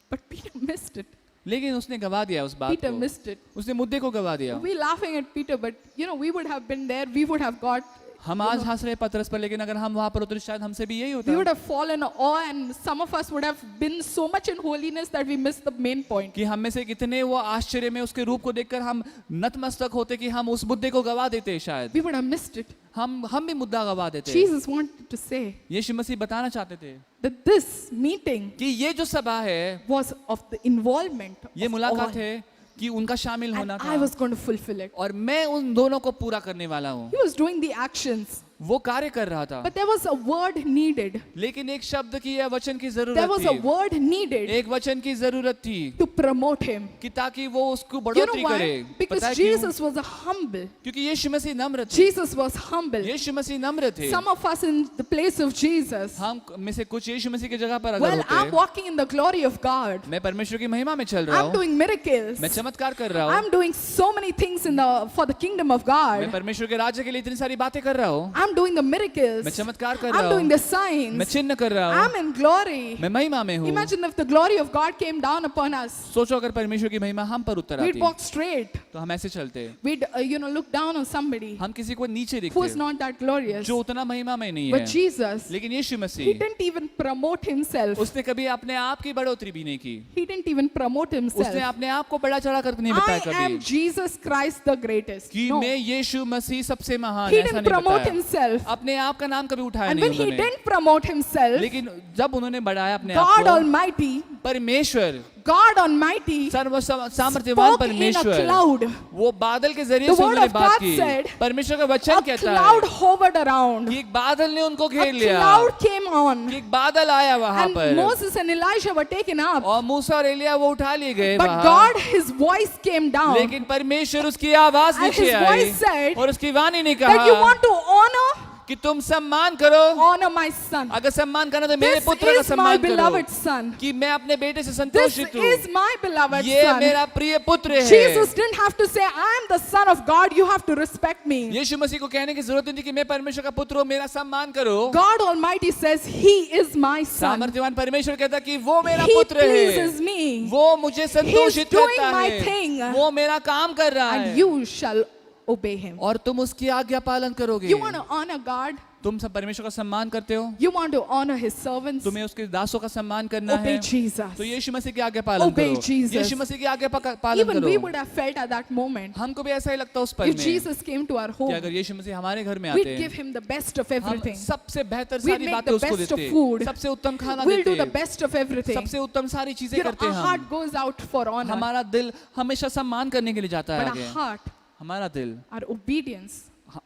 But Peter missed it. लेकिन उसने गवा दिया उस बात Peter को, missed it. उसने मुद्दे को गवा दिया। We're laughing at Peter, but we would have been there. We would have got, हम आज हंस रहे पतरस पर, लेकिन अगर हम वहां पर उतरे शायद हमसे भी यही we would होता have fallen awe, and some of us would have been so much in holiness that we missed the main point. कि हम में से कितने वो आश्चर्य में उसके रूप को देखकर हम नतमस्तक होते कि हम उस मुद्दे को गवा देते शायद। We would have missed it. हम भी मुद्दा गवा देते। Jesus wanted to say यीशु मसीह बताना चाहते थे that this meeting कि ये जो सभा है, was of the involvement ये of मुलाकात all, है कि उनका शामिल and होना I था, was going to fulfill it. और मैं उन दोनों को पूरा करने वाला हूँ। He was doing the actions, वो कार्य कर रहा था, but there was a word needed. लेकिन एक शब्द की या वचन की There जरूरत was a थी, word needed एक वचन की जरूरत थी to promote him. कि ताकि वो उसको You know बढ़ोतरी why? करे। Because पता है क्यों? Jesus was a humble. क्योंकि यीशु मसीह नम्र थे। Jesus was humble. यीशु मसीह नम्र थे। Some of us in the place of Jesus. हम में से कुछ यीशु मसीह की जगह पर अगर Well, I'm होते, walking in the glory of God. मैं परमेश्वर की महिमा में चल रहा I'm हूँ, doing miracles. मैं चमत्कार कर रहा हूँ, I'm doing so many things for the kingdom of मैं God. परमेश्वर के राज्य के लिए इतनी सारी बातें कर रहा हूँ, I'm doing the miracles. मैं चमत्कार कर I'm रहा doing हूँ, the मैं signs. चिन्ह कर रहा I'm हूँ, in glory. मैं महिमा में हूँ। Imagine if the glory of God came down upon us. सोचो अगर परमेश्वर की महिमा हम पर उतर We'd आती walk straight. तो हम ऐसे चलते, We'd, look down on somebody हम किसी को नीचे who is दिखते not that glorious. जो उतना महिमा में नहीं But है। Jesus, लेकिन यीशु he Masih didn't even promote himself. उसने कभी अपने आप की बढ़ोतरी भी नहीं की, He didn't even promote उसने himself. अपने आप को बड़ा चढ़ा कर नहीं बताया I am कभी Jesus Christ the greatest. कि No. मैं यीशु मसीह सबसे महान, He ऐसा didn't नहीं promote बताया। himself. अपने आप का नाम कभी उठाया And नहीं when he उन्होंने, didn't promote himself, लेकिन जब उन्होंने बढ़ाया अपने आप God को, Almighty, परमेश्वर God Almighty सर्व सामर्थ्यवान spoke in a परमेश्वर cloud. वो बादल के जरिए The से word उन्होंने of बात God की। said, परमेश्वर का वचन A कहता cloud है hovered around. कि एक बादल ने उनको A घेर लिया, cloud came on. कि एक बादल आया वहां And पर, Moses and Elijah were taken up. और मूसा और एलिया वो उठा लिए गए But वहां, God, his voice came down. लेकिन परमेश्वर उसकी आवाज And नीचे his आई voice said और उसकी वाणी ने That you कहा want to honor? कि तुम सम्मान करो, Honor my son. अगर सम्मान करना तो मेरे This पुत्र का is my सम्मान करो, beloved son. कि मैं अपने बेटे से This संतोषित हूँ, is my beloved ये son. मेरा प्रिय पुत्र है। Jesus didn't have to say, I am the son of God, you have to respect me. यीशु मसीह को कहने की जरूरत नहीं थी कि मैं परमेश्वर का पुत्र हूँ, मेरा सम्मान करो। God Almighty says, He is my son. सामर्थ्यवान परमेश्वर कहता कि वो मेरा He पुत्र है, pleases me. वो मुझे संतोषित doing करता my है, thing. वो मेरा काम कर रहा And है, you shall obey him. और तुम उसकी आज्ञा पालन करोगे। You want to honor God? तुम सब परमेश्वर का सम्मान करते हो, You want to honor his servants? तुम्हें उसके दासों का सम्मान करना Obey है, Jesus. तो यीशु मसीह की आज्ञा पालन Obey करो। Jesus. यीशु मसीह की आज्ञा पालन Even we करो। would have felt at that moment, हमको भी ऐसा ही लगता उस पल if में Jesus came to our कि home, अगर यीशु मसीह हमारे घर में we'd आते give हैं, him the best of हम everything. सबसे बेहतर We'd सारी make बातें the उसको best of देते, food. सबसे उत्तम खाना We'll do देते, the best of everything. सबसे उत्तम सारी चीजें करते Our हैं heart हम। goes out for honor. हमारा दिल हमेशा सम्मान करने के लिए जाता है But आगे। our heart, हमारा दिल our obedience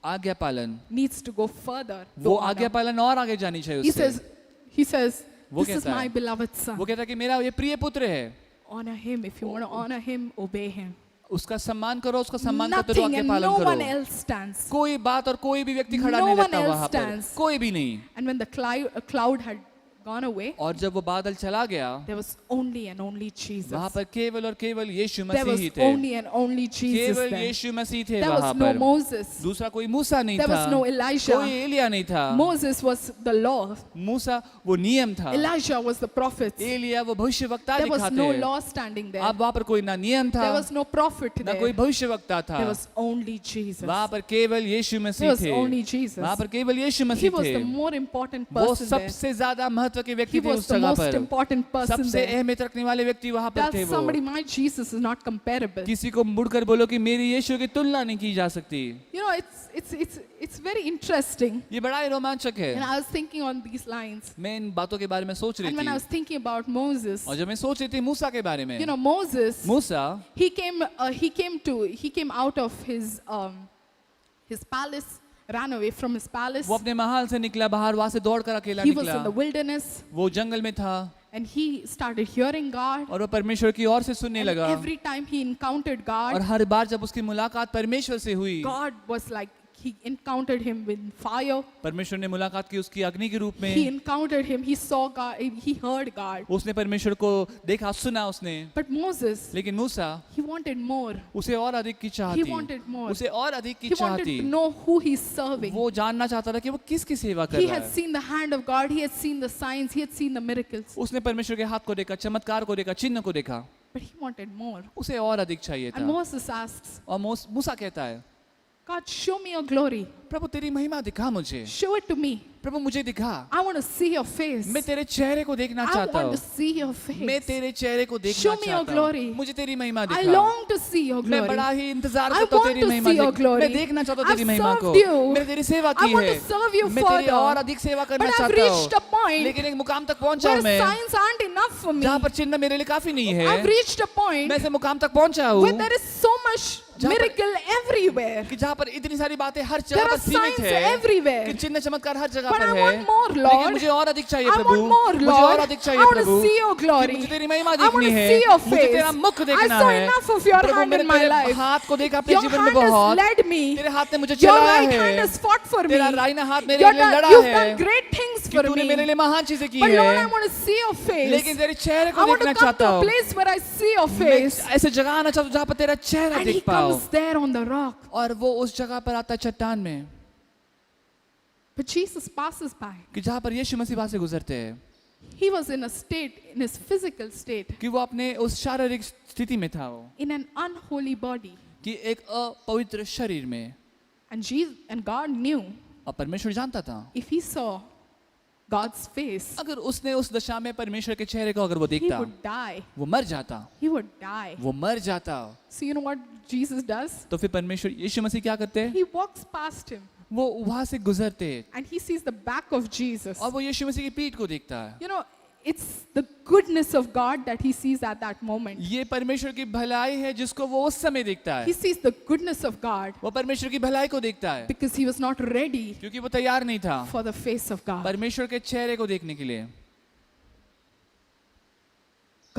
आज्ञा पालन, needs to go further. to वो honor. आज्ञा पालन और आगे जानी चाहिए He उससे। says, वो this is कहता my है, beloved son. वो कहता है कि मेरा ये प्रिय पुत्र है, Honor him. If you want to honor him, obey him. उसका सम्मान करो, उसका सम्मान करते रहो, Nothing आज्ञा and पालन no one करो। else stands. कोई बात और कोई भी व्यक्ति खड़ा No नहीं one रहता else वहां पर, stands. कोई भी नहीं। And when the cloud had gone away, और जब वो बादल चला गया, there was only and only Jesus. वहां पर केवल और केवल यीशु There मसीह was ही थे, only and only Jesus केवल there. यीशु मसीह थे There वहां was no पर। Moses. दूसरा कोई मूसा नहीं There था, was no Elijah. कोई एलिया नहीं था। Moses was the law. मूसा वो नियम था, Elijah was the prophet. Elia वो भविष्यवक्ता There was no दिखाते। law standing there. अब वहां पर कोई ना नियम था, There was no prophet ना कोई there. भविष्यवक्ता था, There was only Jesus. वहां पर केवल यीशु There मसीह was थे, only Jesus. वहां पर केवल यीशु He मसीह was थे। the more important वो person there. सबसे ज्यादा महत्व के He व्यक्ति थे was उस the जगह most पर, important person सबसे there. अहमियत रखने वाले व्यक्ति वहां पर Tell थे। वो somebody, my Jesus is not comparable. किसी को मुड़कर बोलो कि मेरी यीशु की तुलना नहीं की जा सकती। You know, it's very interesting. ये बड़ा ही रोमांचक And है। I was thinking on these lines. मैं इन बातों के बारे में सोच रही And when I थी, was thinking about Moses, और जब मैं सोच रही थी मूसा के बारे में, you know, Moses, Musa he came out of his palace, ran away from his palace. वो अपने महल से निकला बाहर, वहां से दौड़ कर अकेला He was निकला, in the wilderness, वो जंगल में था, And he started hearing God. और वो परमेश्वर की ओर से सुनने And लगा। every time he encountered और God, हर बार जब उसकी मुलाकात परमेश्वर से हुई, God was like, he encountered him with fire. परमेश्वर ने मुलाकात की उसकी अग्नि के रूप He में। encountered him, he saw God, he heard God. उसने परमेश्वर को देखा, सुना उसने। But Moses, लेकिन मूसा, he wanted more. उसे और अधिक की चाह He थी। wanted more. उसे और अधिक की He चाह wanted थी। to know who he's serving. वो जानना चाहता था कि वो किसकी सेवा कर He रहा had है। seen the hand of God, he had seen the signs, he had seen the miracles. उसने परमेश्वर के हाथ को देखा, चमत्कार को देखा, चिन्ह को देखा। But he wanted more. उसे और अधिक चाहिए And था। Moses asks, और मूसा कहता है, God, show me your glory. प्रभु तेरी महिमा दिखा मुझे। Show it to me. प्रभु मुझे दिखा। I want to see your face. मैं तेरे चेहरे को देखना I चाहता want हूँ। to see your मैं face. तेरे चेहरे को देखना Show me your चाहता glory. हूँ। मुझे तेरी महिमा I दिखा। long to see your मैं glory. बड़ा ही इंतजार I करता हूँ want तेरी to महिमा see your देख- glory. मैं देखना चाहता हूँ तेरी I've महिमा को। served you. मैंने तेरी सेवा I की want है। to serve you मैं तेरी further. और अधिक सेवा करना But I've चाहता reached a हूँ। point लेकिन एक मुकाम तक पहुंचा where हूँ मैं, signs aren't enough for me. जहाँ पर चिन्ह मेरे लिए काफी नहीं है। I've reached a point मैं ऐसे मुकाम तक पहुंचा where हूँ there is so much जहाँ पर- miracle everywhere. कि जहाँ पर इतनी सारी बातें हर There जगह are पर सीमित signs है, everywhere. कि चिन्ह चमत्कार हर जगह But पर I है। want more, लेकिन Lord. मुझे और अधिक चाहिए I प्रभु। want more, मुझे Lord. और अधिक I चाहिए want to Prabhu. see your कि glory. मुझे तेरी महिमा I want देखनी to है। see your मुझे तेरा face. मुख I देखना saw है। enough of your Prabhu hand मैंने in my तेरे life. हाथ को देखा अपने Your जीवन में hand has बहुत। led me. तेरे हाथ ने मुझे Your चलाया right है। hand has fought for me. तेरा राइना हाथ मेरे You've लिए लड़ा done है। great things कि for तूने me. मेरे लिए महान चीजें की But Lord, I है। want to see your face. लेकिन तेरे चेहरे को I want देखना to come चाहता to a हूँ। place where I see your मैं face. ऐसे जगह आना चाहता हूँ जहाँ पर तेरा चेहरा And he देख पाओ। comes there on the rock. और वो उस जगह पर आता है चट्टान में, But Jesus passes by. कि जहाँ पर यीशु मसीह वहाँ से गुजरते हैं, He was in a state, in his physical state, कि वो अपने उस शारीरिक स्थिति में था, वो in an unholy body. कि एक अपवित्र शरीर में। And God knew और परमेश्वर जानता था, if he saw God's face, अगर उसने उस दशा में परमेश्वर के चेहरे को अगर वो he देखता, would die. वो मर जाता, He would die. वो मर जाता। So you know what Jesus does? तो फिर परमेश्वर यीशु मसीह क्या करते हैं? He walks past him वो वहां से गुजरते हैं and he sees the back of Jesus. और वो यीशु मसीह की पीठ को देखता है। You know, it's the goodness of God that he sees at that moment. ये परमेश्वर की भलाई है जिसको वो उस समय देखता He है। sees the goodness of God वो परमेश्वर की भलाई को देखता है, because he was not ready क्योंकि वो तैयार नहीं था for the face of God. परमेश्वर के चेहरे को देखने के लिए।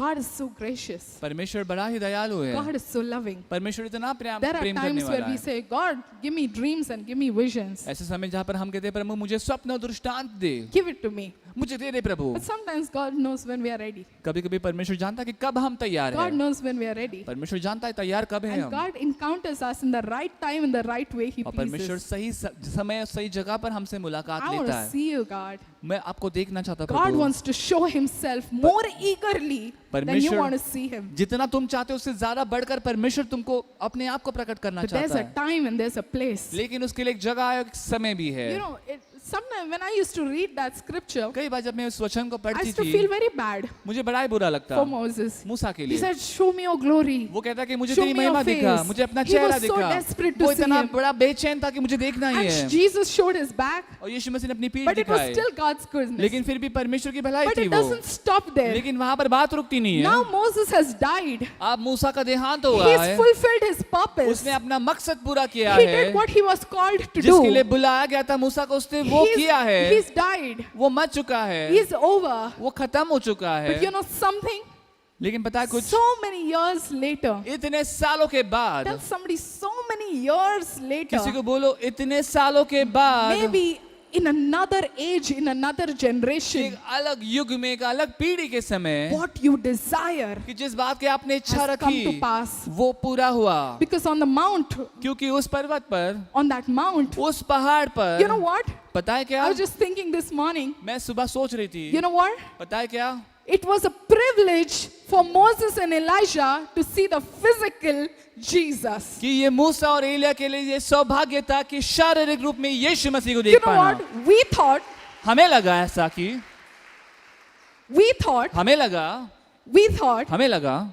God is so gracious. परमेश्वर बड़ा ही दयालु है। God is so loving. परमेश्वर इतना प्रेम There are करने times where वाला we है। say, God, give me dreams and give me visions. ऐसे समय जहाँ पर हम कहते हैं प्रभु मुझे स्वप्न और दृष्टांत दे, Give it to me. मुझे दे दे प्रभु। But sometimes God knows when we are ready. कभी कभी परमेश्वर जानता है कि कब हम तैयार God हैं। knows when we are ready. परमेश्वर जानता है तैयार कब है And हम। God encounters us in the right time, in the right way He और परमेश्वर pleases. सही समय और सही जगह पर हमसे मुलाकात I want लेता to है। see you, God. मैं आपको देखना चाहता हूँ God Prabhu. wants to show Himself more eagerly than you परमेश्वर- want to see Him. जितना तुम चाहते हो उससे ज्यादा बढ़कर परमेश्वर तुमको अपने आप को प्रकट करना But there's चाहता a है। time and there's a place. लेकिन उसके लिए एक जगह है, एक समय भी है। You know, sometimes when I used to read that scripture, कई बार जब मैं उस वचन को I पढ़ती used to थी, feel very bad मुझे बड़ा ही बुरा लगता for Moses. मूसा के He लिए। said, show me your glory. वो कहता कि मुझे Show तेरी me your महिमा दिखा, face. मुझे अपना He चेहरा was so दिखा। desperate to वो see इतना him. बड़ा बेचैन था कि मुझे देखना ही है। And Jesus showed His back, और यीशु मसीह ने अपनी पीठ but it was दिखाई, still God's goodness. लेकिन फिर भी परमेश्वर की भलाई But थी it वो। doesn't stop there. लेकिन वहां पर बात रुकती नहीं Now है। Moses has died. अब मूसा का देहांत हुआ He's है, fulfilled his purpose. उसने अपना मकसद पूरा किया He है, did what he was called to जिसके लिए do. बुलाया गया था मूसा को, उसने वो किया है। He's died. वो मर चुका है, He's over. वो खत्म हो चुका है। But you know something? लेकिन पता है कुछ, So many years later, इतने सालों के बाद, tell somebody so many years later, किसी को बोलो इतने सालों के बाद, maybe in another age, in another एक generation, अलग युग में, एक अलग पीढ़ी के समय, what you desire कि जिस बात की आपने इच्छा has come to रखी pass. वो पूरा हुआ। Because on the mount, क्योंकि उस पर्वत पर, on that mount, उस पहाड़ पर, you know what? पता है क्या, I was just thinking this morning, मैं सुबह सोच रही थी, you know what? पता है क्या, It was a privilege for Moses and Elijah to see the physical Jesus. कि ये मूसा और एलिया के लिए ये सौभाग्य था कि शारीरिक रूप में यीशु मसीह को You देख know पाना। what? We thought, हमें लगा ऐसा कि हमें लगा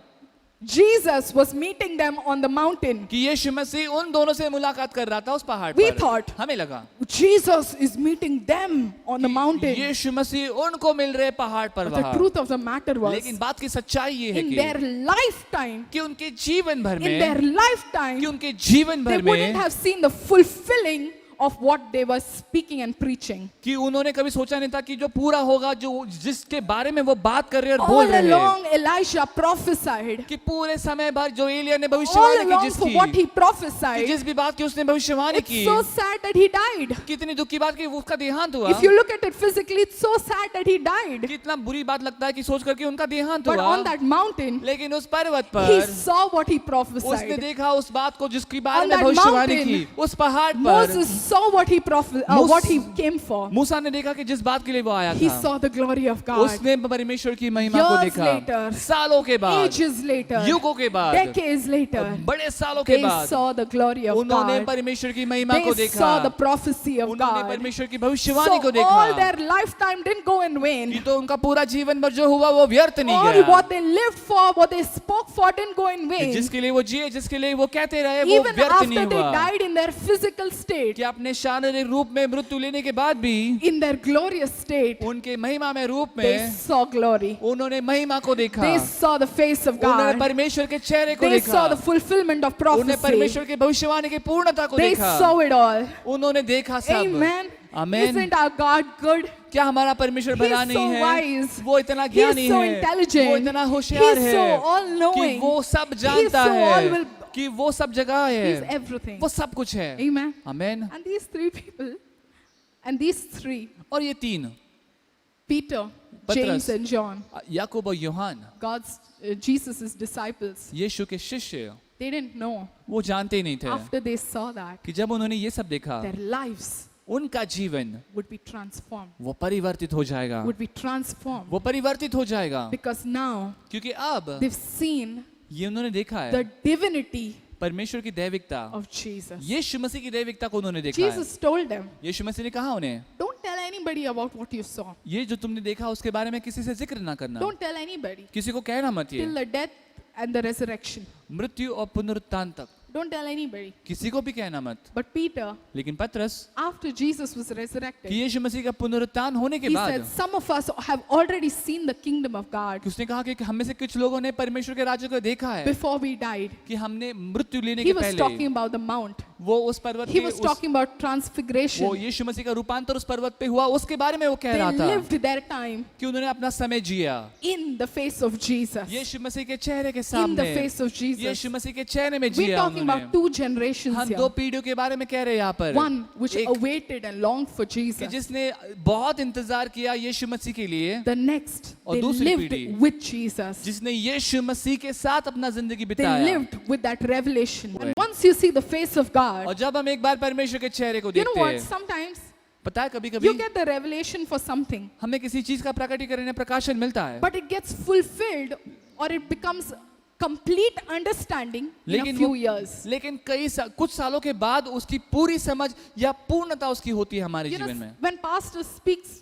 Jesus was meeting them on the mountain. कि यीशु मसीह उन दोनों से मुलाकात कर रहा था उस पहाड़ We पर। thought. हमें लगा Jesus is meeting them on the mountain. यीशु मसीह उनको मिल रहे पहाड़ पर But the वहाँ। truth of the matter was, लेकिन बात की सच्चाई ये है in their कि lifetime, उनके जीवन भर in their में, lifetime, कि उनके जीवन they भर wouldn't में have seen the fulfilling of what they were speaking and preaching. कि उन्होंने कभी सोचा नहीं था कि जो पूरा होगा, जो जिसके बारे में वो बात कर रहे हैं और All बोल रहे हैं, along, Elisha prophesied. कि पूरे समय भर जो एलिया ने All भविष्यवाणी की along for what he जिसकी, कि prophesied. जिस भी बात की उसने भविष्यवाणी It's की, so sad that he died. कितनी दुख की बात की उसका देहांत हुआ। If you look at it physically, it's so sad that he died. कितना बुरी बात लगता है कि सोच करके उनका देहांत But हुआ, on that mountain, लेकिन उस पर्वत he पर saw what he उसने prophesied. देखा उस बात को जिसकी बारे On में that भविष्यवाणी mountain, की। उस पहाड़ पर Moses saw what he what he came for. मूसा ने देखा कि जिस बात के लिए वो आया He था, saw the glory of God. उसने परमेश्वर की महिमा को Years देखा। later, सालों के बाद, Ages later, युगों के बाद, decades later, बड़े सालों के they बाद saw the glory of उन्होंने God. परमेश्वर की महिमा को They देखा, saw the prophecy of उन्होंने God. परमेश्वर की भविष्यवाणी को So देखा। all their lifetime didn't go in कि vain. तो उनका पूरा जीवन भर जो हुआ वो व्यर्थ नहीं All गया। what they lived for, what they spoke for didn't go in कि vain. जिसके लिए वो जिए, जिसके लिए वो कहते रहे, वो Even व्यर्थ after नहीं they हुआ। died in their physical state, कि अपने शारीरिक रूप में मृत्यु लेने के बाद भी in their glorious state, उनके महिमा में रूप they में saw glory. उन्होंने महिमा को देखा, They saw the face of उन्होंने God. परमेश्वर के चेहरे को They देखा, saw the fulfillment of उन्होंने prophecy. परमेश्वर के भविष्यवाणी की पूर्णता को They देखा, saw it all. उन्होंने देखा सब। Amen. Amen. Isn't our God good? क्या हमारा परमेश्वर He is भला so नहीं है? wise. वो इतना He is ज्ञानी so है, intelligent. वो इतना He होशियार is so है कि all-knowing. वो सब He is जानता so है, all-will. कि वो सब जगह He is है, everything. वो सब कुछ है। Amen. Amen. And these three people, and these three, और ये तीन, Peter, Patras. James, and John, याकूब और यूहान, Jesus' disciples, यीशु के शिष्य, they didn't know. वो जानते ही नहीं थे After they saw that, कि जब उन्होंने ये सब देखा, their lives उनका जीवन would be transformed. वो परिवर्तित हो जाएगा, Would be transformed. वो परिवर्तित हो जाएगा, Because now क्योंकि अब they've seen ये उन्होंने देखा the है divinity परमेश्वर की दैविकता, of Jesus. यीशु मसीह की दैविकता को उन्होंने देखा है। Jesus told them, यीशु मसीह ने कहा उन्हें, don't tell anybody about what you saw. ये जो तुमने देखा उसके बारे में किसी से जिक्र ना करना, Don't tell anybody. किसी को कहना मत Till ये, the death and the resurrection. मृत्यु और पुनरुत्थान तक Don't tell anybody. किसी को भी कहना मत। But Peter, लेकिन पतरस, after Jesus was कि resurrected, यीशु मसीह का पुनरुत्थान होने के he बाद, said, some of us have already seen the kingdom of God कि उसने कहा कि हम में से कुछ लोगों ने परमेश्वर के राज्य को देखा है, before we died. कि हमने मृत्यु लेने He के was talking पहले about the mount. वो उस पर्वत He के was talking about वो transfiguration. यीशु मसीह का रूपांतर उस पर्वत पे हुआ, उसके बारे में वो कह They रहा था lived their time कि उन्होंने अपना समय जिया in the face of Jesus. यीशु मसीह के चेहरे के In सामने, the face of Jesus. यीशु मसीह के चेहरे में We're जिया talking उन्होंने। about two generations हम here. दो पीढ़ियों के बारे में कह रहे हैं यहाँ पर, One which एक awaited and longed for कि Jesus. जिसने बहुत इंतजार किया यीशु मसीह के लिए, The next, और they दूसरी lived पीढ़ी, with Jesus. जिसने यीशु मसीह के साथ अपना जिंदगी They बिताया। lived with that revelation. Right. And once you see the face of और God, जब हम एक बार परमेश्वर के चेहरे को you know देखते what? हैं, Sometimes पता है कभी you कभी get the revelation for something, हमें किसी चीज का प्रकटीकरण या प्रकाशन मिलता है, but it gets fulfilled or it becomes complete understanding in a लेकिन few वो- years. लेकिन कुछ सालों के बाद उसकी पूरी समझ या पूर्णता उसकी होती है हमारे You know, जीवन में। when pastor speaks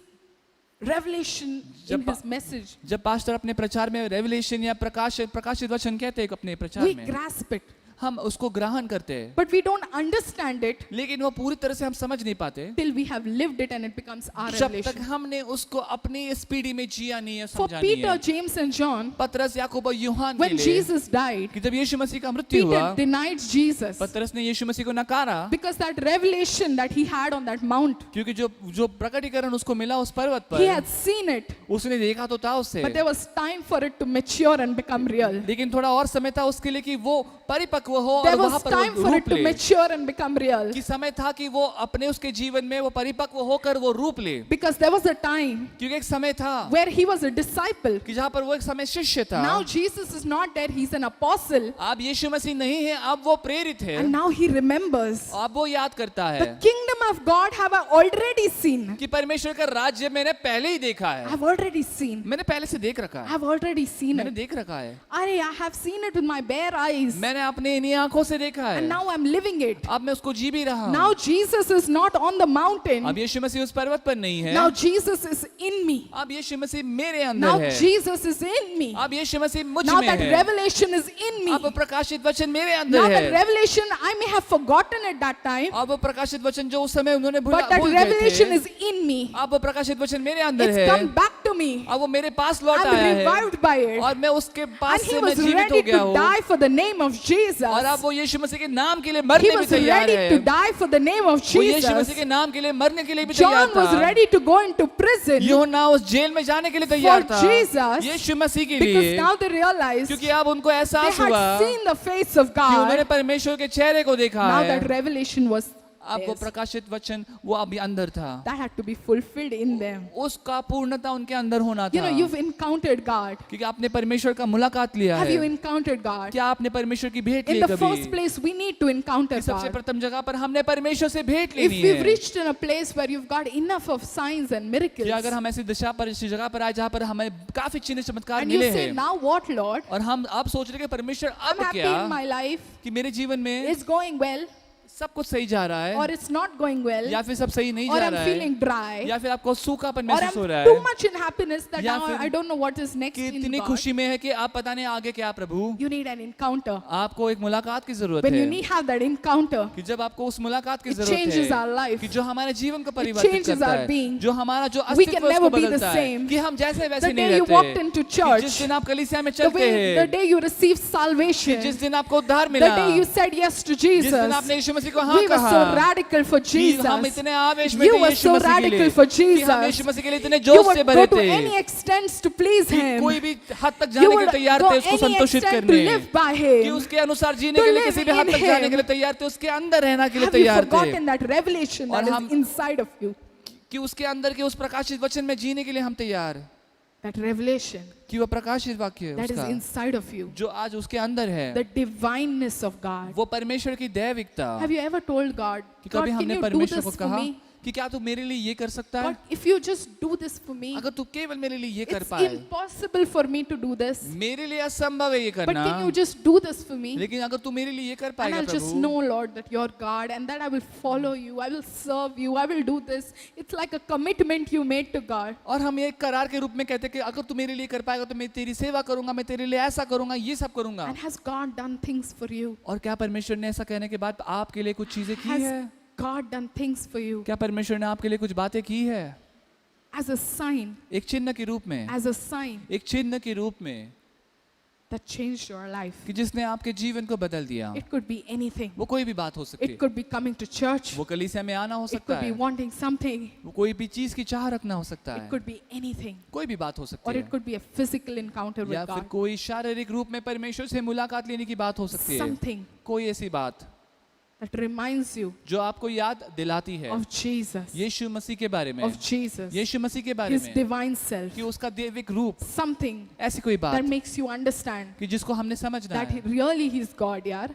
revelation in जब his message, जब पास्टर अपने प्रचार में रेवलेशन या प्रकाशित वचन कहते हैं अपने प्रचार we में, grasp it, हम उसको ग्रहण करते हैं, but we don't understand it लेकिन वो पूरी तरह से हम समझ नहीं पाते till we have lived it and it becomes our जब तक revelation. हमने उसको अपनी इस पीढ़ी में जिया नहीं है, For समझा नहीं Peter, है। James, and John, पतरस, याकूब और यूहान के when लिए Jesus died, कि जब यीशु मसीह का मृत्यु हुआ, Peter denied Jesus पतरस ने यीशु मसीह को नकारा, because that revelation that he had on that mount, क्योंकि जो प्रकटीकरण उसको मिला उस पर्वत he पर, had seen it, उसने देखा तो था उससे, but there was time for it to mature and become real. लेकिन थोड़ा और समय था उसके लिए कि वो परिपक्व हो There और वहां was पर time वो for it रूप to ले, mature and become real. कि समय था कि वो अपने उसके जीवन में वो परिपक्व होकर वो रूप ले, Because there was a time क्योंकि एक समय था where he was a disciple. कि जहाँ पर वो एक समय शिष्य था। Now Jesus is not there, he's an apostle. अब यीशु मसीह नहीं है, अब वो प्रेरित है, And now he remembers. अब वो याद करता The है kingdom of God have I already seen. कि परमेश्वर का राज्य मैंने पहले ही देखा है, I've already seen. मैंने पहले से देख रखा है, I've already seen मैंने it. देख रखा है, I have seen it with my bare eyes. मैंने अपने इन्हीं आंखों से देखा And है, now I'm living it. अब मैं उसको जी भी रहा हूँ। Now Jesus is not on the अब mountain. यीशु मसीह उस पर्वत पर नहीं है, Now Jesus is in me. अब यीशु मसीह मेरे Now अंदर है, Jesus is in me. अब यीशु मसीह मुझ Now में that है, revelation is in me. अब प्रकाशित वचन मेरे Now अंदर that है, revelation I may have forgotten at that time, अब प्रकाशित वचन जो उस उस समय उन्होंने but that भूल गए revelation थे, is in me. अब वो प्रकाशित वचन मेरे अंदर It's है, come back to me. अब वो मेरे पास लौट I'm आया है revived by it. और मैं उसके पास And he से मैं was जीवित हो ready गया to हूँ die for the name of Jesus. और अब वो यीशु मसीह के नाम के लिए He मरने भी was तैयार ready to है, die for the name of वो यीशु मसीह Jesus. के नाम के लिए मरने के लिए भी तैयार John was था, ready to go into prison यूहन्ना उस जेल में जाने के लिए तैयार for था Jesus, यीशु मसीह के because लिए, now they realized क्योंकि अब उनको they एहसास हुआ had seen the face of कि उन्होंने God. परमेश्वर के चेहरे को देखा Now है, that revelation was अब वो theirs. प्रकाशित वचन वो अभी अंदर था, That had to be fulfilled in them. उसका पूर्णता उनके अंदर होना You know, था, you've encountered God. क्योंकि आपने परमेश्वर का मुलाकात लिया Have you है, encountered God? क्या आपने परमेश्वर की भेंट In ली the first कभी? place, we need to encounter कि सबसे God. प्रथम जगह पर हमने परमेश्वर से भेंट If लेनी we've है, reached in a place where you've got enough of signs and miracles, कि अगर हम ऐसी दिशा पर इसी जगह पर आए जहाँ पर हमें काफी चिन्ह चमत्कार and you मिले say, हैं now what, Lord? और हम अब सोच रहे हैं कि परमेश्वर I'm अब happy क्या in my life. कि मेरे जीवन में It's going well, सब कुछ सही जा रहा or है it's not going well, या फिर सब सही नहीं or जा I'm रहा feeling है dry, या फिर आपको सूखापन or महसूस हो रहा I'm too है much in happiness that या now फिर I don't know what is next कि in इतनी God. खुशी में है कि आप पता नहीं आगे क्या प्रभु, You need an encounter. आपको एक मुलाकात की जरूरत When you है need have that encounter, कि जब आपको उस मुलाकात की it जरूरत changes है our life. कि जो हमारे जीवन को परिवर्तित changes करता our है, being. जो हमारा जो We can अस्तित्व है never उसको be the बदलता है same. कि हम जैसे वैसे The नहीं day you walked रहते, into कि church, जिस दिन आप कलीसिया में the चलते the हैं, day you received कि salvation, जिस दिन आपको उद्धार the मिला, day you said yes to जिस दिन Jesus, आपने यीशु मसीह को हाँ we were कहा, so radical for कि हम Jesus. इतने आवेश में You थे were यीशु so मसीह के लिए, radical for कि हम Jesus. यीशु मसीह के लिए इतने You जोश would से go भरे to थे any extents to please कि Him. कोई भी हद तक You जाने के would लिए तैयार go थे उसको any संतोषित extent to करने, live by कि Him. उसके अनुसार जीने To के लिए live किसी भी हद in तक जाने Him. के लिए तैयार थे, उसके अंदर रहना के लिए Have you तैयार थे, forgotten that revelation that और is हम- inside of you? कि उसके अंदर के उस प्रकाशित वचन में जीने के लिए हम तैयार, That revelation कि वह प्रकाशित वाक्य है that is उसका inside of you. जो आज उसके अंदर है, The divineness of God. वो परमेश्वर की दैविकता, Have you ever told God, कि God, कभी can हमने you do परमेश्वर को this for कहा me? कि क्या तू मेरे लिए ये कर सकता है, God, if you just do this for me, अगर तू केवल मेरे लिए ये कर it's पाए, impossible for me to do this. मेरे लिए असंभव है ये But करना, can you just do this for me? लेकिन अगर तू मेरे लिए ये कर And पाएगा I'll just Prabhu, know, Lord, that you're God and that I will follow you. I will serve you. I will do this. It's like a commitment you made to God. और हम ये एक करार के रूप में कहते हैं कि अगर तू मेरे लिए कर पाएगा तो मैं तेरी सेवा करूंगा, मैं तेरे लिए ऐसा करूंगा, ये सब करूंगा। And has God done things for you? और क्या परमेश्वर ने ऐसा कहने के बाद आपके लिए कुछ चीजें की Has है? God done things for you? क्या परमेश्वर ने आपके लिए कुछ बातें की है? As a sign, एक चिन्ह के रूप में, as a sign एक चिन्ह के रूप में that changed your life. कि जिसने आपके जीवन को बदल दिया। It could be anything. वो कोई भी बात हो सकती It है, could be coming to church. वो कलीसिया में आना हो It सकता could be है, wanting something. वो कोई भी चीज की चाह रखना हो सकता It है, could be anything. कोई भी बात हो Or सकती it है, could be a physical encounter या with फिर God. कोई शारीरिक रूप में परमेश्वर से मुलाकात लेने की बात हो सकती है, Something कोई ऐसी बात that reminds you जो आपको याद दिलाती है of Jesus. यीशु मसीह के बारे में, Of Jesus. यीशु मसीह के बारे His में, divine self. कि उसका दैविक रूप, Something ऐसी कोई that बात makes you understand कि जिसको हमने समझना that है really He's God, yaar.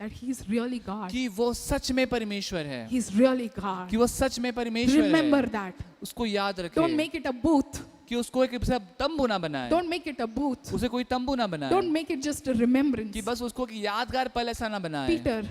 That He's really God. कि वो सच में परमेश्वर है, He's really God. कि वो सच में परमेश्वर Remember है, that. उसको याद Don't रखे, make it a booth. कि उसको एक सब तंबू ना बनाए, Don't make it a booth. उसे कोई तंबू ना बनाए, Don't make it just a remembrance. कि बस उसको एक यादगार पल ऐसा ना बनाए। Peter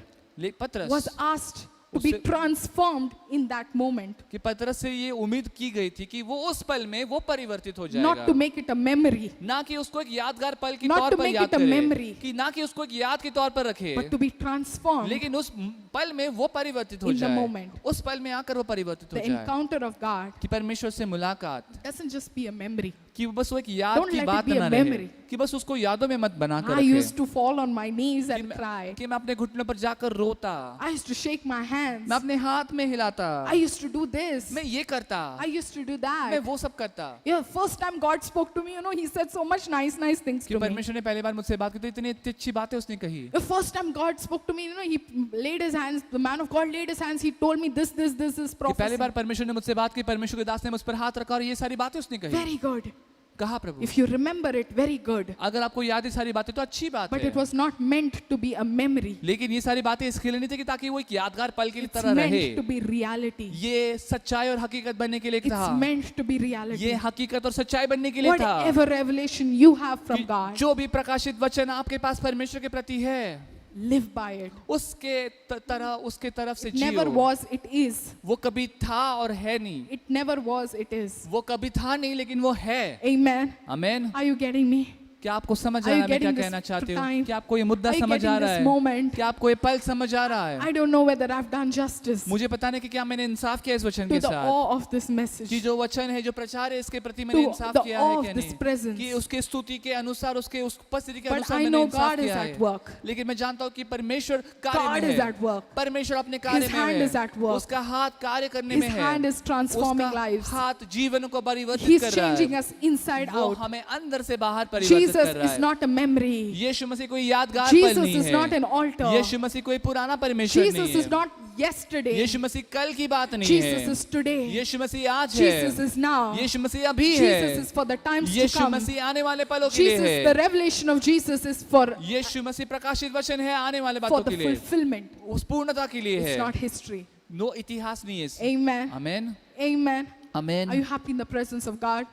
पतरस was asked to be उससे- transformed in that moment, कि पतरस से ये उम्मीद की गई थी कि वो उस पल में वो परिवर्तित हो not जाएगा, to make it a memory, ना कि उसको एक यादगार पल के Not तौर to पर make याद it a करे, memory. कि ना कि उसको एक याद के तौर पर रखे, but to be transformed. लेकिन उस पल में वो परिवर्तित हो In the जाए, moment. उस पल में आकर वो परिवर्तित हो The जाए, encounter of God कि परमेश्वर से मुलाकात, doesn't just be a memory. कि वो बस वो एक याद Don't की let it बात be a ना रहे, memory. कि बस उसको यादों में मत बना कर I रखे, used to fall on my knees कि and मैं- cry. कि मैं अपने घुटनों पर जाकर रोता, I used to shake my hands. मैं अपने हाथ में हिलाता, I used to do this. मैं ये करता, I used to do मैं that. वो सब करता। Yeah, first time God spoke to me, He said so much nice things कि to me. परमेश्वर ने पहली बार मुझसे बात की तो इतनी अच्छी बातें उसने कही, The first time God spoke to me, He laid His hands, the man of God laid His hands, He told me this कि पहली prophecy. बार परमेश्वर ने मुझसे बात की, परमेश्वर के दास ने मुझ पर हाथ रखा और ये सारी बातें उसने कही। Very good. कहा प्रभु, If you remember it, very good. अगर आपको याद है सारी बातें तो अच्छी बात But है, it was not meant to be a memory. लेकिन ये सारी बातें इसके लिए नहीं थी कि ताकि वो एक यादगार पल के It's तरह रहे, meant to be reality. ये सच्चाई और हकीकत बनने के लिए It's था, meant to be reality. ये हकीकत और सच्चाई बनने के लिए था, Whatever revelation you have कि from God, जो भी प्रकाशित वचन आपके पास परमेश्वर के प्रति है, live by it. उसके तरह उसके तरफ से It never Jio. was, it is. वो कभी था और है नहीं, It never was, it is. वो कभी था नहीं लेकिन वो है। Amen. Amen. Are you getting me? क्या आपको समझ आ Are रहा you है मैं क्या getting this कहना चाहती हूँ? time? क्या आपको ये मुद्दा Are you समझ आ getting रहा this है? moment? क्या आपको ये पल समझ आ रहा है? I don't know whether I've done justice मुझे पता नहीं कि क्या मैंने इंसाफ किया इस वचन to के the साथ, awe of this कि message, जो वचन है, जो प्रचार है, इसके प्रति मैंने to इंसाफ the किया awe है of क्या this नहीं, presence. कि उसके स्तुति के अनुसार, उसके उस उपस्थिति के But अनुसार I मैंने know इंसाफ God is किया at है। work. लेकिन मैं जानता हूँ कि परमेश्वर कार्य God में is है, at work. परमेश्वर अपने कार्य His में hand is है, at work. उसका हाथ कार्य करने His में है, hand is transforming उसका lives. हाथ जीवन को परिवर्तित He's कर रहा changing है, us inside वो out. हमें अंदर से बाहर परिवर्तित Jesus कर रहा is है। not a memory. यीशु मसीह कोई यादगार पल Jesus नहीं is not है, an altar. यीशु मसीह कोई पुराना परमेश्वर Jesus नहीं is है, not yesterday. यीशु मसीह कल की बात नहीं Jesus है, is today. यीशु मसीह आज Jesus है, is now. यीशु मसीह अभी Jesus है, is for the times to Yeshu come. मसीह आने वाले पलों के लिए Jesus, the है, revelation of Jesus is for यीशु मसीह प्रकाशित वचन है आने वाले for बातों the के लिए, fulfillment. उस पूर्णता के लिए It's है, not history. नो इतिहास नहीं है। Amen. Amen Amen. Are amen. you happy in the presence of God?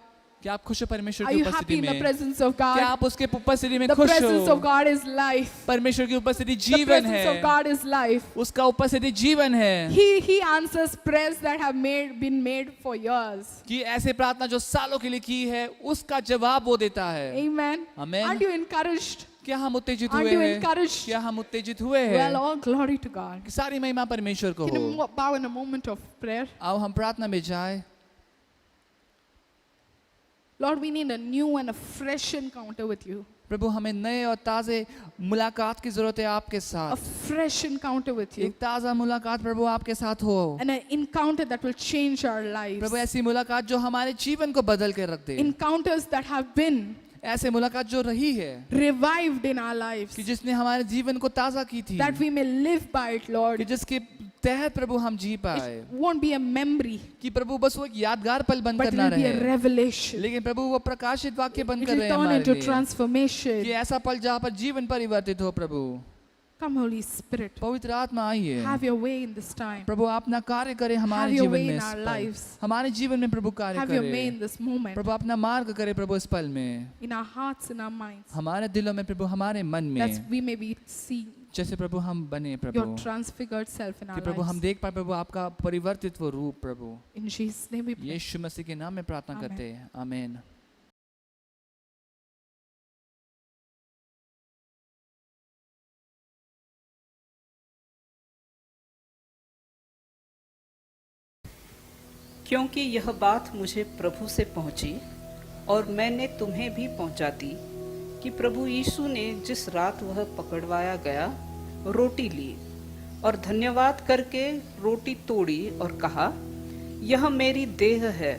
क्या आप खुश हो परमेश्वर Are की you happy उपस्थिति in the में? presence of क्या God? आप उसके उपस्थिति में The खुश presence of हो? God is life. परमेश्वर की उपस्थिति The जीवन presence of है, God is life. उसका उपस्थिति जीवन है, He answers prayers that have been made for years. कि ऐसे प्रार्थना जो सालों के लिए की है उसका जवाब वो देता है। Amen. Amen. Aren't you encouraged? क्या हम उत्तेजित Aren't हुए you हैं? encouraged? क्या हम उत्तेजित हुए Well, हैं? all glory to God. कि सारी महिमा परमेश्वर को Can हो। you bow in a moment of prayer? आओ हम प्रार्थना में जाए। Lord, we need a new and a fresh encounter with you. प्रभु हमें नए और ताजे मुलाकात की जरूरत है आपके A साथ, fresh encounter with you. एक ताजा मुलाकात प्रभु आपके साथ हो, And an encounter that will change our lives. प्रभु ऐसी मुलाकात जो हमारे जीवन को बदल के रख दे, Encounters that have been ऐसे मुलाकात जो रही है revived in our lives. कि जिसने हमारे जीवन को ताजा की थी, That we may live by it, कि Lord. जिसके तहत प्रभु हम जी पाए, It won't be a memory, कि प्रभु बस वो एक यादगार पल but बनकर it ना will be a रहे, revelation. लेकिन प्रभु वो प्रकाशित वाक्य It बनकर will रहे turn हमारे into लिए, transformation. कि ऐसा पल जहाँ पर जीवन परिवर्तित हो। प्रभु Come, Holy Spirit. पवित्र आत्मा आइए, Have your way in this time. प्रभु आप अपना कार्य करें हमारे Have your जीवन way में, in इस our पल, lives. हमारे जीवन में प्रभु कार्य Have your way in करें, this moment. प्रभु अपना मार्ग करे प्रभु इस पल में, In our hearts, in our minds. हमारे दिलों में प्रभु, हमारे मन That में, we may be seeing जैसे प्रभु हम बने your Prabhu, transfigured self in कि our प्रभु हम lives. देख पाए प्रभु आपका परिवर्तित वो रूप। प्रभु In Jesus' name we pray. यीशु मसीह के नाम में प्रार्थना Amen. करते हैं, आमीन। क्योंकि यह बात मुझे प्रभु से पहुंची और मैंने तुम्हें भी पहुंचा दी कि प्रभु यीशु ने जिस रात वह पकड़वाया गया रोटी ली और धन्यवाद करके रोटी तोड़ी और कहा, यह मेरी देह है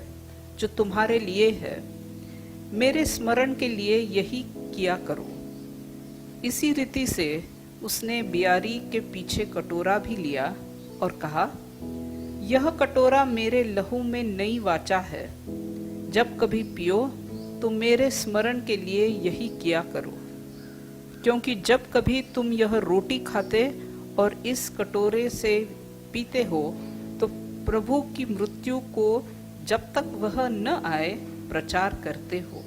जो तुम्हारे लिए है, मेरे स्मरण के लिए यही किया करो। इसी रीति से उसने बियारी के पीछे कटोरा भी लिया और कहा, यह कटोरा मेरे लहू में नई वाचा है, जब कभी पियो तो मेरे स्मरण के लिए यही किया करो। क्योंकि जब कभी तुम यह रोटी खाते और इस कटोरे से पीते हो तो प्रभु की मृत्यु को जब तक वह न आए प्रचार करते हो।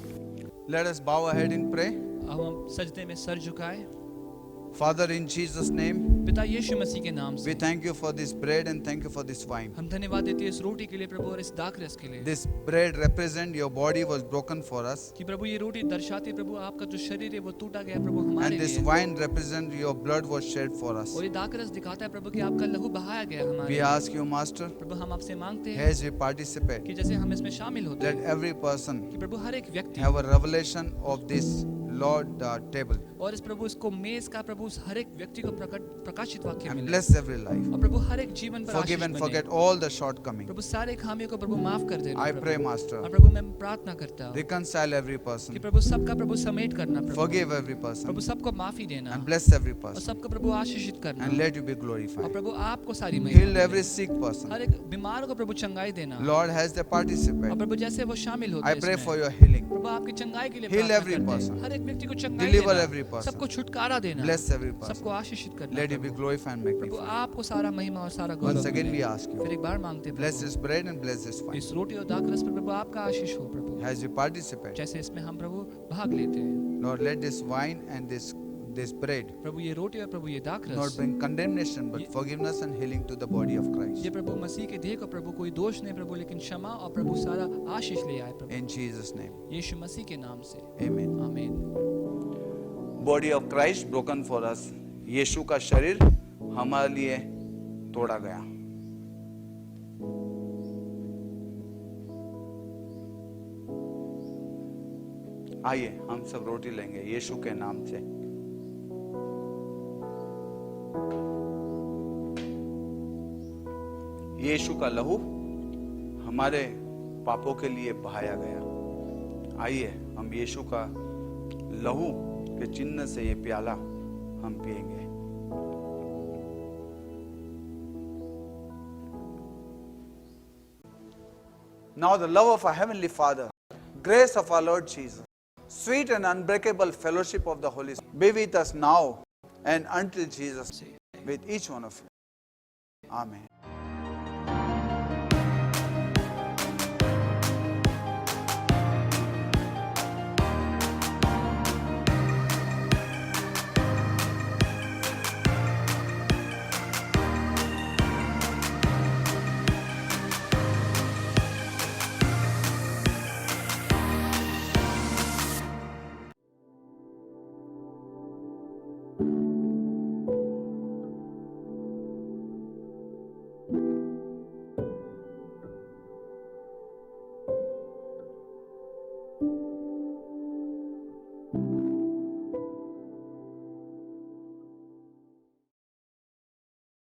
Let us bow our head in pray. अब हम सजदे में सर झुकाए। Father, in Jesus' name, पिता यीशु मसीह के नाम we से thank you for this bread and thank you for this wine. हम धन्यवाद देते हैं इस रोटी के लिए प्रभु और इस दाखरस के लिए, This bread represent your body was broken for us, कि प्रभु ये रोटी दर्शाती है प्रभु आपका जो शरीर है वो टूटा गया प्रभु हमारे and this लिए, wine represent your blood was shed for us. और ये दाखरस दिखाता है प्रभु कि आपका लहू बहाया गया हमारे We लिए। ask you, Master, प्रभु हम आपसे मांगते हैं as we participate, कि जैसे हम इसमें शामिल होते let हैं every person कि प्रभु हर एक व्यक्ति have a revelation of this Lord table और इस प्रभु इसको मेज का प्रभु उस हर एक व्यक्ति को प्रकाशित वाक्य and मिले, bless every life. और प्रभु हर एक जीवन पर Forgive आशीष and बने। forget all the shortcomings. प्रभु सारे खामियों को प्रभु माफ कर देना I प्रभु। pray, Master, और प्रभु मैं प्रार्थना करता हूँ reconcile every कि person, प्रभु सबका प्रभु समेट करना प्रभु, forgive every person, प्रभु सबको माफी देना and bless every और person, सबको प्रभु आशीषित करना, and let you be और glorified. प्रभु आपको सारी Heal महिमा every मिले। sick person. हर एक बीमार को प्रभु चंगाई देना, Lord, as they और participate, प्रभु जैसे वो शामिल होते I हैं pray इसमें, for your healing. प्रभु आपकी चंगाई के लिए Heal प्रार्थना every करते हैं। person. हर एक व्यक्ति को चंगाई Deliver देना, every person. सबको छुटकारा देना, Bless every person. सबको आशीषित करना Let you be Prabhu. glorified and Prabhu magnified. आपको सारा महिमा और सारा Once गौरव again, मिले। we ask you, फिर एक बार मांगते हैं bless Prabhu, this bread and bless this wine. इस रोटी और दाखरस पर प्रभु आपका आशीष हो प्रभु, As you participate, जैसे इसमें हम प्रभु भाग लेते हैं। Lord, let this wine and this bread प्रभु ये रोटी और प्रभु ये not दाखरस, bring condemnation but forgiveness and healing to the body of ये Christ. प्रभु मसीह के देह को प्रभु कोई दोष नहीं प्रभु, लेकिन क्षमा और प्रभु सारा आशीष ले आए प्रभु, In Jesus' name, यीशु मसीह के नाम से, amen. आमीन। Body of Christ broken for us, Yeshu का शरीर हमारे लिए तोड़ा गया। आइए हम सब रोटी लेंगे यीशु के नाम से। यीशु का लहू हमारे पापों के लिए बहाया गया। आइए हम यीशु का लहू के चिन्ह से ये प्याला हम पिएंगे। Now the love of our Heavenly Father, grace of our Lord Jesus, sweet and unbreakable fellowship of the Holy Spirit be with us now and until Jesus with each one of you. Amen.